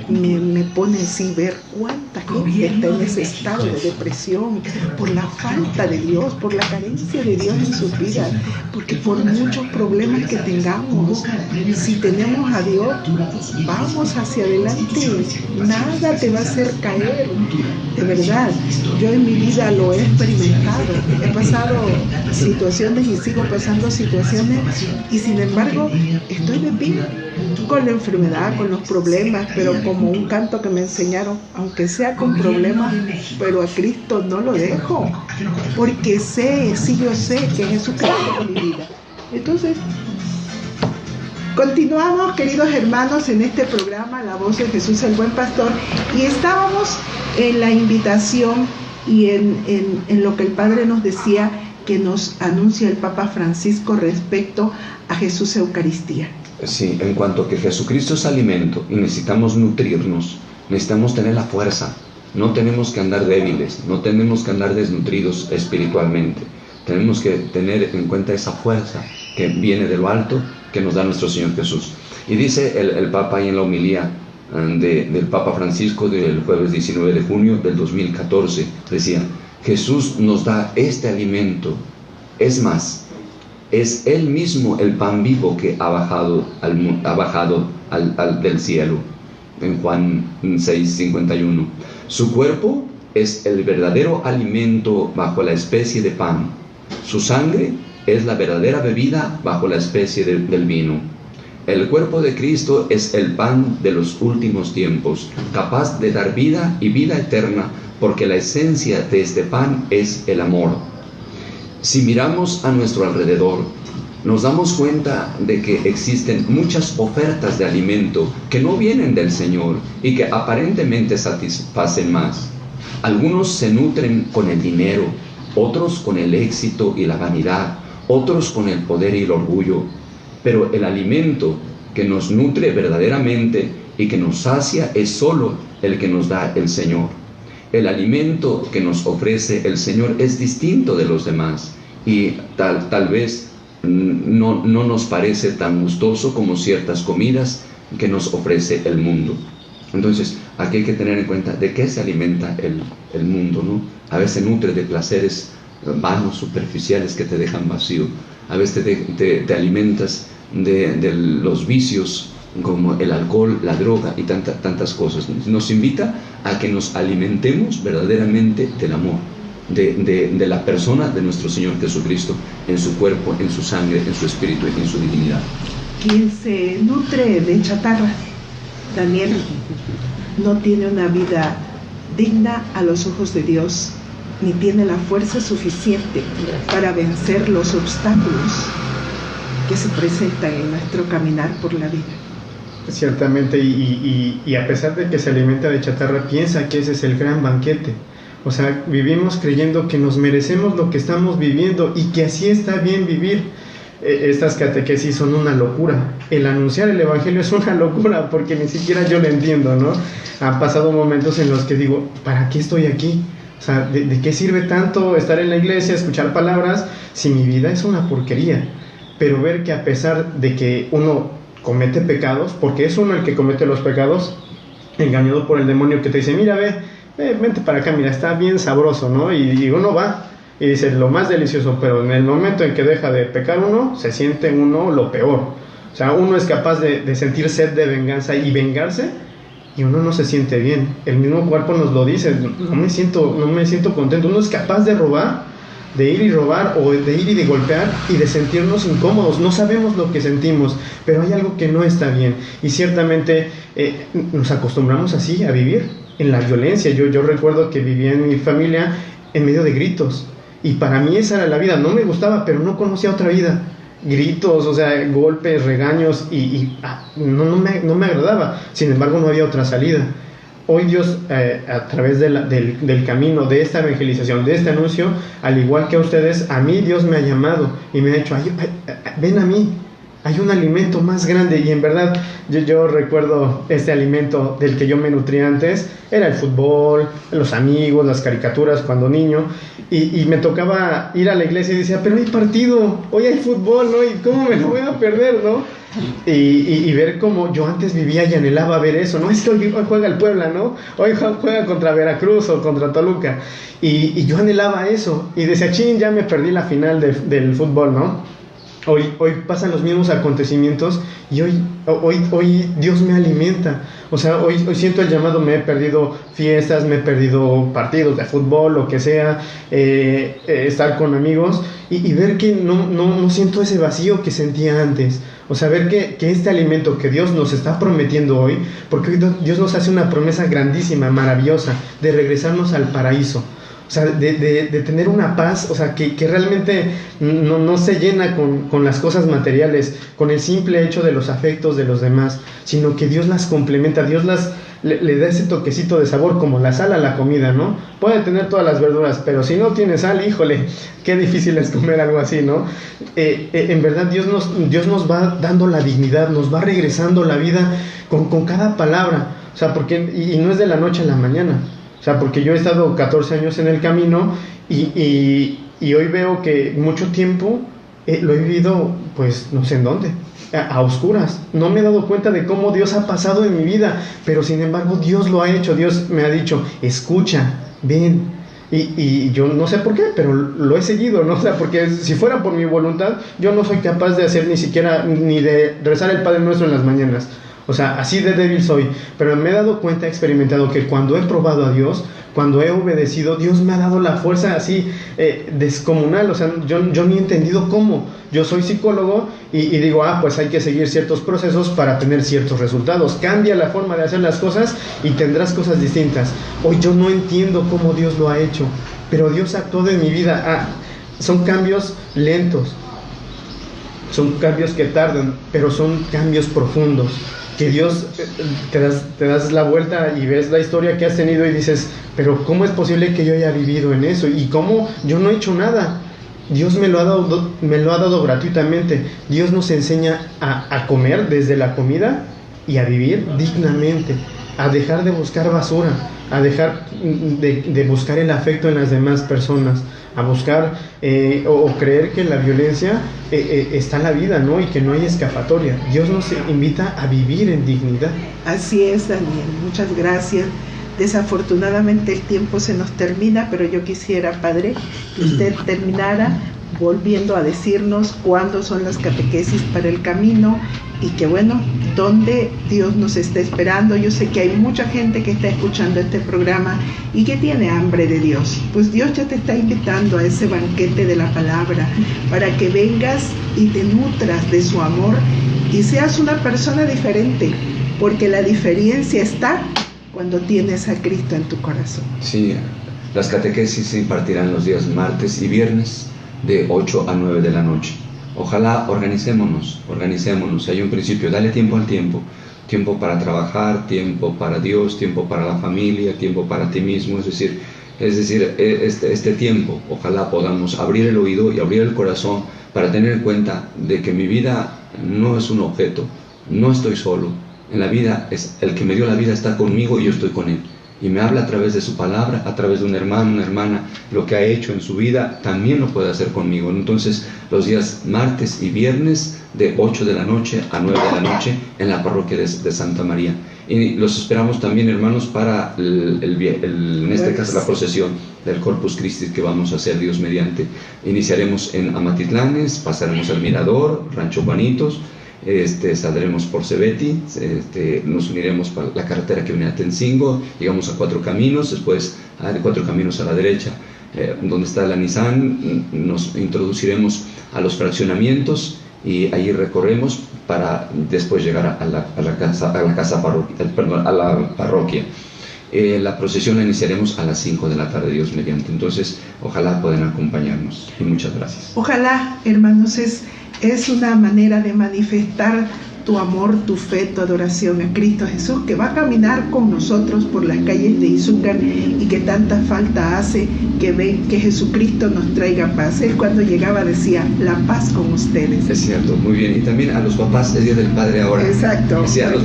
me pone así ver cuánta gente está en ese estado de depresión por la falta de Dios, por la carencia de Dios en sus vidas, porque por muchos problemas que tengamos, si tenemos a Dios, vamos hacia adelante, nada te va a hacer caer. De verdad, yo en mi vida lo he experimentado, he pasado situaciones y sigo pasando situaciones, y sin embargo estoy de pie con la enfermedad, con los problemas, pero como un canto que me enseñaron, aunque sea con problemas, pero a Cristo no lo dejo, porque yo sé que Jesucristo es mi vida. Entonces, continuamos, queridos hermanos, en este programa La Voz de Jesús el Buen Pastor, y estábamos en la invitación y en lo que el Padre nos decía, que nos anuncia el Papa Francisco respecto a Jesús Eucaristía. Sí, en cuanto a que Jesucristo es alimento y necesitamos nutrirnos, necesitamos tener la fuerza, no tenemos que andar débiles, no tenemos que andar desnutridos espiritualmente, tenemos que tener en cuenta esa fuerza que viene de lo alto, que nos da nuestro Señor Jesús. Y dice el Papa ahí en la homilía del Papa Francisco del jueves 19 de junio del 2014, decía: Jesús nos da este alimento, es más, es Él mismo el pan vivo que ha bajado del cielo, en Juan 6:51. Su cuerpo es el verdadero alimento bajo la especie de pan, su sangre es la verdadera bebida bajo la especie del vino. El cuerpo de Cristo es el pan de los últimos tiempos, capaz de dar vida y vida eterna, porque la esencia de este pan es el amor. Si miramos a nuestro alrededor, nos damos cuenta de que existen muchas ofertas de alimento que no vienen del Señor y que aparentemente satisfacen más. Algunos se nutren con el dinero, otros con el éxito y la vanidad, otros con el poder y el orgullo. Pero el alimento que nos nutre verdaderamente y que nos sacia es solo el que nos da el Señor. El alimento que nos ofrece el Señor es distinto de los demás y tal vez no nos parece tan gustoso como ciertas comidas que nos ofrece el mundo. Entonces, aquí hay que tener en cuenta de qué se alimenta el mundo, ¿no? A veces nutre de placeres vanos, superficiales que te dejan vacío. A veces te alimentas de los vicios como el alcohol, la droga y tantas cosas. Nos invita a que nos alimentemos verdaderamente del amor, de la persona de nuestro Señor Jesucristo, en su cuerpo, en su sangre, en su espíritu y en su divinidad. Quien se nutre de chatarra, Daniel, no tiene una vida digna a los ojos de Dios, ni tiene la fuerza suficiente para vencer los obstáculos que se presentan en nuestro caminar por la vida. Ciertamente, y a pesar de que se alimenta de chatarra, piensa que ese es el gran banquete. O sea, vivimos creyendo que nos merecemos lo que estamos viviendo y que así está bien vivir. Estas catequesis son una locura. El anunciar el Evangelio es una locura porque ni siquiera yo lo entiendo, ¿no? Han pasado momentos en los que digo, ¿para qué estoy aquí? O sea, ¿de qué sirve tanto estar en la iglesia, escuchar palabras, si mi vida es una porquería? Pero ver que a pesar de que uno comete pecados, porque es uno el que comete los pecados, engañado por el demonio que te dice, mira, vente para acá, mira, está bien sabroso, ¿no? Y uno va y dice, lo más delicioso, pero en el momento en que deja de pecar uno, se siente uno lo peor. O sea, uno es capaz de sentir sed de venganza y vengarse, y uno no se siente bien. El mismo cuerpo nos lo dice, no me siento contento. Uno es capaz de robar, de ir y robar, o de ir y de golpear y de sentirnos incómodos. No sabemos lo que sentimos, pero hay algo que no está bien. Y ciertamente nos acostumbramos así a vivir en la violencia. Yo recuerdo que vivía en mi familia en medio de gritos, y para mí esa era la vida. No me gustaba, pero no conocía otra vida. Gritos, o sea, golpes, regaños, no me agradaba. Sin embargo, no había otra salida. Hoy Dios, a través del camino de esta evangelización, de este anuncio, al igual que a ustedes, a mí Dios me ha llamado y me ha dicho, ven a mí, hay un alimento más grande. Y en verdad, yo recuerdo este alimento del que yo me nutría antes, era el fútbol, los amigos, las caricaturas cuando niño, y me tocaba ir a la iglesia y decía, pero hay partido, hoy hay fútbol, ¿no? ¿Y cómo me lo voy a perder, no? Y ver cómo yo antes vivía y anhelaba ver eso, ¿no? Es que hoy juega el Puebla, ¿no? Hoy juega contra Veracruz o contra Toluca, y yo anhelaba eso, y decía, chin, ya me perdí la final del fútbol, ¿no? Hoy pasan los mismos acontecimientos y hoy Dios me alimenta. O sea, hoy siento el llamado, me he perdido fiestas, me he perdido partidos de fútbol, lo que sea, estar con amigos y ver que no siento ese vacío que sentía antes. O sea, ver que este alimento que Dios nos está prometiendo hoy, porque hoy Dios nos hace una promesa grandísima, maravillosa, de regresarnos al paraíso. O sea, de tener una paz, o sea, que realmente no se llena con las cosas materiales, con el simple hecho de los afectos de los demás, sino que Dios las complementa, Dios le da ese toquecito de sabor, como la sal a la comida, ¿no? Puede tener todas las verduras, pero si no tiene sal, híjole, qué difícil es comer algo así, ¿no? En verdad, Dios nos va dando la dignidad, nos va regresando la vida con cada palabra, o sea, porque, y no es de la noche a la mañana. O sea, porque yo he estado 14 años en el camino y hoy veo que mucho tiempo lo he vivido, pues, no sé en dónde, a oscuras. No me he dado cuenta de cómo Dios ha pasado en mi vida, pero sin embargo Dios lo ha hecho. Dios me ha dicho, escucha, ven. Y yo no sé por qué, pero lo he seguido, ¿no? O sea, porque si fuera por mi voluntad, yo no soy capaz de hacer ni de rezar el Padre Nuestro en las mañanas. O sea, así de débil soy, pero me he dado cuenta, he experimentado que cuando he probado a Dios, cuando he obedecido, Dios me ha dado la fuerza así descomunal. O sea, yo ni he entendido cómo. Yo soy psicólogo y digo, pues hay que seguir ciertos procesos para tener ciertos resultados. Cambia la forma de hacer las cosas y tendrás cosas distintas. Hoy yo no entiendo cómo Dios lo ha hecho, pero Dios ha actuado en mi vida. son cambios lentos, son cambios que tardan, pero son cambios profundos. Que Dios te das la vuelta y ves la historia que has tenido y dices, pero ¿cómo es posible que yo haya vivido en eso? ¿Y cómo yo no he hecho nada? Dios me lo ha dado gratuitamente. Dios nos enseña a comer desde la comida y a vivir dignamente, a dejar de buscar basura, a dejar de buscar el afecto en las demás personas, a buscar o creer que la violencia está en la vida, ¿no? Y que no hay escapatoria. Dios nos invita a vivir en dignidad. Así es, Daniel, muchas gracias. Desafortunadamente el tiempo se nos termina, pero yo quisiera, Padre, que usted terminara volviendo a decirnos cuándo son las catequesis para el camino y que bueno, dónde Dios nos está esperando. Yo sé que hay mucha gente que está escuchando este programa y que tiene hambre de Dios. Pues Dios ya te está invitando a ese banquete de la palabra para que vengas y te nutras de su amor y seas una persona diferente, porque la diferencia está cuando tienes a Cristo en tu corazón. Sí, las catequesis se impartirán los días martes y viernes de 8 a 9 de la noche. Ojalá organicémonos. Hay un principio, dale tiempo al tiempo. Tiempo para trabajar, tiempo para Dios, tiempo para la familia, tiempo para ti mismo. Es decir, este tiempo, ojalá podamos abrir el oído y abrir el corazón para tener en cuenta de que mi vida no es un objeto, no estoy solo. En la vida, el que me dio la vida está conmigo y yo estoy con él. Y me habla a través de su palabra, a través de un hermano, una hermana, lo que ha hecho en su vida, también lo puede hacer conmigo. Entonces, los días martes y viernes, de 8 de la noche a 9 de la noche, en la parroquia de Santa María. Y los esperamos también, hermanos, para en este caso la procesión del Corpus Christi que vamos a hacer, Dios mediante. Iniciaremos en Amatitlanes, pasaremos al Mirador, Rancho Juanitos, saldremos por Cebeti, nos uniremos para la carretera que viene a Tencingo, llegamos a Cuatro Caminos, después de Cuatro Caminos a la derecha, donde está la Nissan, nos introduciremos a los fraccionamientos y ahí recorremos para después llegar a la parroquia. La procesión la iniciaremos a las 5 de la tarde, Dios mediante. Entonces, ojalá puedan acompañarnos y muchas gracias. Ojalá, hermanos, es una manera de manifestar tu amor, tu fe, tu adoración a Cristo Jesús, que va a caminar con nosotros por las calles de Izúcar y que tanta falta hace que Jesucristo nos traiga paz. Él cuando llegaba decía, la paz con ustedes. Es cierto, muy bien. Y también a los papás, es Día del Padre ahora. Exacto. Sí, a los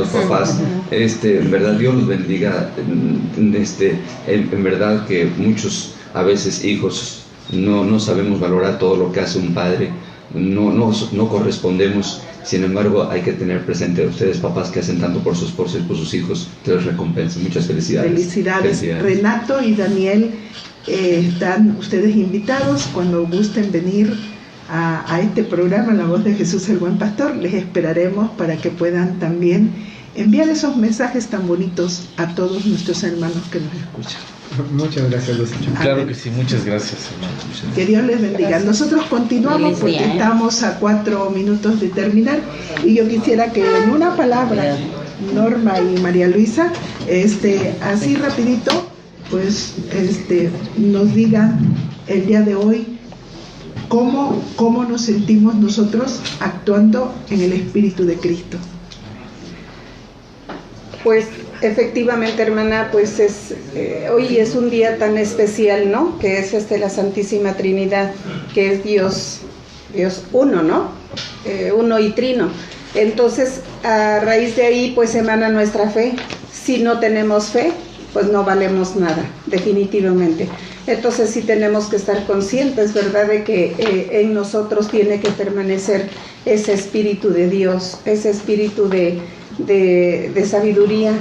papás, en verdad Dios los bendiga. En verdad que muchos, a veces hijos, no sabemos valorar todo lo que hace un padre. No correspondemos. Sin embargo, hay que tener presente a ustedes, papás, que hacen tanto por sus esposos y por sus hijos, que les recompensen. Muchas felicidades. Felicidades. Renato y Daniel, están ustedes invitados cuando gusten venir a este programa, La Voz de Jesús el Buen Pastor. Les esperaremos para que puedan también enviar esos mensajes tan bonitos a todos nuestros hermanos que nos escuchan. Muchas gracias, Luis. Claro que sí, muchas gracias, hermano. Que Dios les bendiga. Gracias. Nosotros continuamos porque estamos a 4 minutos de terminar y yo quisiera que en una palabra, Norma y María Luisa, así rapidito, pues nos digan el día de hoy cómo nos sentimos nosotros actuando en el Espíritu de Cristo. Pues efectivamente, hermana, pues hoy es un día tan especial, ¿no? Que es la Santísima Trinidad, que es Dios uno, ¿no? Uno y trino. Entonces, a raíz de ahí, pues emana nuestra fe. Si no tenemos fe, pues no valemos nada, definitivamente. Entonces sí tenemos que estar conscientes, ¿verdad?, de que en nosotros tiene que permanecer ese Espíritu de Dios, ese Espíritu de sabiduría,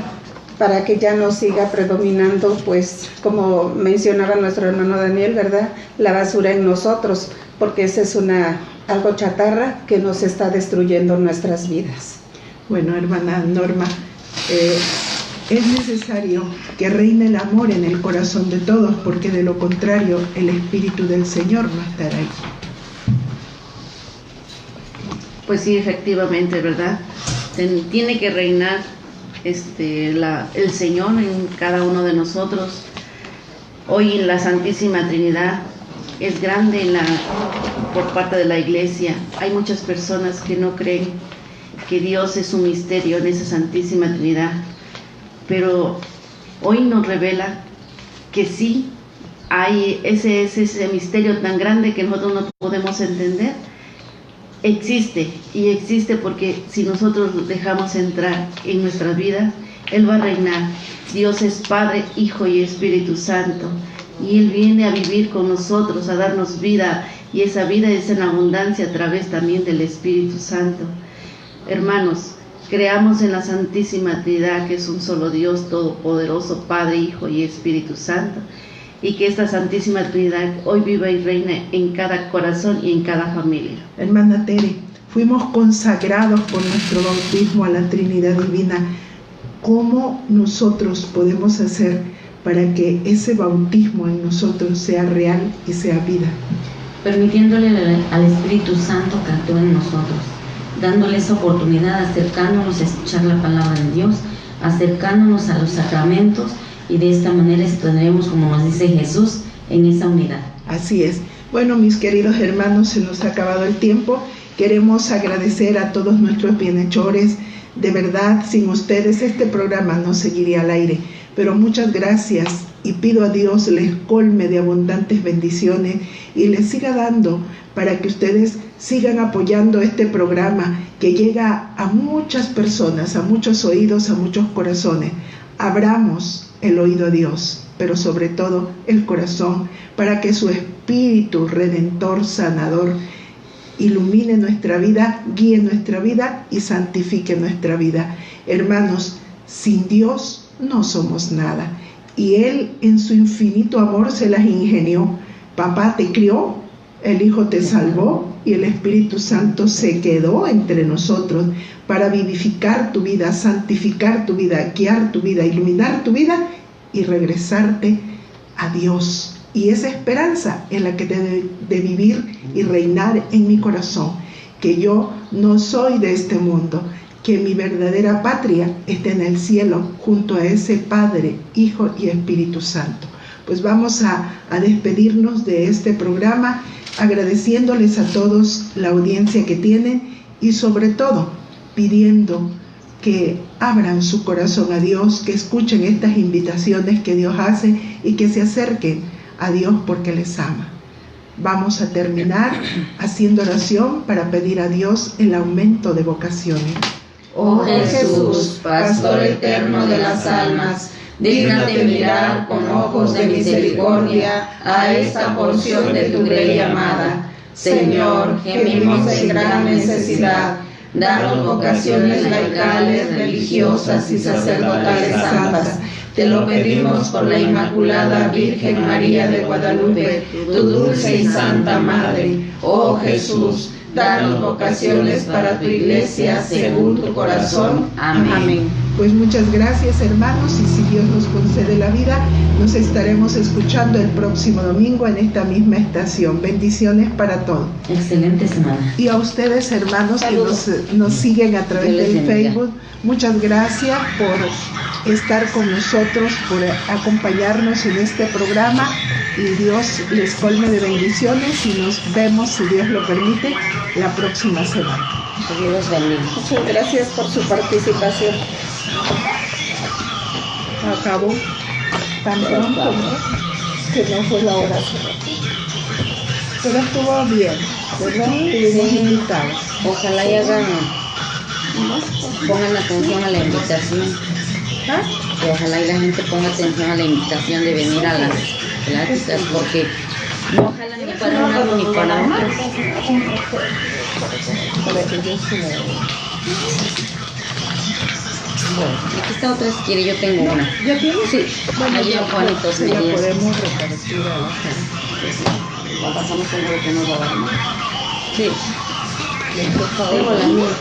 para que ya no siga predominando, pues, como mencionaba nuestro hermano Daniel, ¿verdad?, la basura en nosotros, porque esa es algo chatarra que nos está destruyendo nuestras vidas. Bueno, hermana Norma, es necesario que reine el amor en el corazón de todos, porque de lo contrario el Espíritu del Señor no estará ahí. Pues sí, efectivamente, ¿verdad? Tiene que reinar el Señor en cada uno de nosotros. Hoy en la Santísima Trinidad es grande por parte de la iglesia. Hay muchas personas que no creen que Dios es un misterio en esa Santísima Trinidad, pero hoy nos revela que sí hay ese misterio tan grande que nosotros no podemos entender. Existe, y existe porque si nosotros lo dejamos entrar en nuestras vidas, Él va a reinar. Dios es Padre, Hijo y Espíritu Santo, y Él viene a vivir con nosotros, a darnos vida, y esa vida es en abundancia a través también del Espíritu Santo. Hermanos, creamos en la Santísima Trinidad, que es un solo Dios todopoderoso, Padre, Hijo y Espíritu Santo, y que esta Santísima Trinidad hoy viva y reina en cada corazón y en cada familia. Hermana Tere, fuimos consagrados por nuestro bautismo a la Trinidad Divina. ¿Cómo nosotros podemos hacer para que ese bautismo en nosotros sea real y sea vida? Permitiéndole al Espíritu Santo que actúe en nosotros, dándole esa oportunidad, acercándonos a escuchar la palabra de Dios, acercándonos a los sacramentos, y de esta manera estaremos, como nos dice Jesús, en esa unidad. Así es. Bueno, mis queridos hermanos, se nos ha acabado el tiempo. Queremos agradecer a todos nuestros bienhechores. De verdad, sin ustedes este programa no seguiría al aire. Pero muchas gracias, y pido a Dios les colme de abundantes bendiciones y les siga dando para que ustedes sigan apoyando este programa que llega a muchas personas, a muchos oídos, a muchos corazones. Abramos el oído a Dios, pero sobre todo el corazón, para que su Espíritu Redentor, Sanador, ilumine nuestra vida, guíe nuestra vida y santifique nuestra vida. Hermanos, sin Dios no somos nada, y Él en su infinito amor se las ingenió. Papá te crió, el Hijo te salvó, y el Espíritu Santo se quedó entre nosotros para vivificar tu vida, santificar tu vida, guiar tu vida, iluminar tu vida y regresarte a Dios. Y esa esperanza es la que debe de vivir y reinar en mi corazón, que yo no soy de este mundo, que mi verdadera patria está en el cielo junto a ese Padre, Hijo y Espíritu Santo. Pues vamos a despedirnos de este programa, agradeciéndoles a todos la audiencia que tienen y sobre todo pidiendo que abran su corazón a Dios, que escuchen estas invitaciones que Dios hace y que se acerquen a Dios porque les ama. Vamos a terminar haciendo oración para pedir a Dios el aumento de vocaciones. Oh Jesús, Pastor eterno de las almas, dígnate mirar con ojos de misericordia a esta porción de tu grey amada. Señor, gemimos en gran necesidad. Danos vocaciones laicales, religiosas y sacerdotales santas. Te lo pedimos por la Inmaculada Virgen María de Guadalupe, tu dulce y santa Madre. Oh Jesús, danos vocaciones para tu iglesia según tu corazón. Amén. Pues muchas gracias, hermanos, y si Dios nos concede la vida, nos estaremos escuchando el próximo domingo en esta misma estación. Bendiciones para todos. Excelente semana. Y a ustedes, hermanos, que nos siguen a través del Facebook, muchas gracias por estar con nosotros, por acompañarnos en este programa, y Dios les colme de bendiciones, y nos vemos, si Dios lo permite, la próxima semana. Que Dios bendiga. Muchas gracias por su participación. Acabó tan pronto, ¿no? Que no fue la hora. Pero estuvo bien, ¿verdad? Tuvimos invitados. Ojalá y pongan atención a la invitación. ¿Ah? Y ojalá y la gente ponga atención a la invitación de venir a las pláticas, porque no jalan ni para un lado ni para otro. Bueno, aquí está otra si quiere, yo tengo una. ¿Ya tienes? Sí, bueno, allí en Juanitos ya Medias. podemos repartir a la gente. La pasamos con lo que nos va a dar. Sí. Tengo la mía.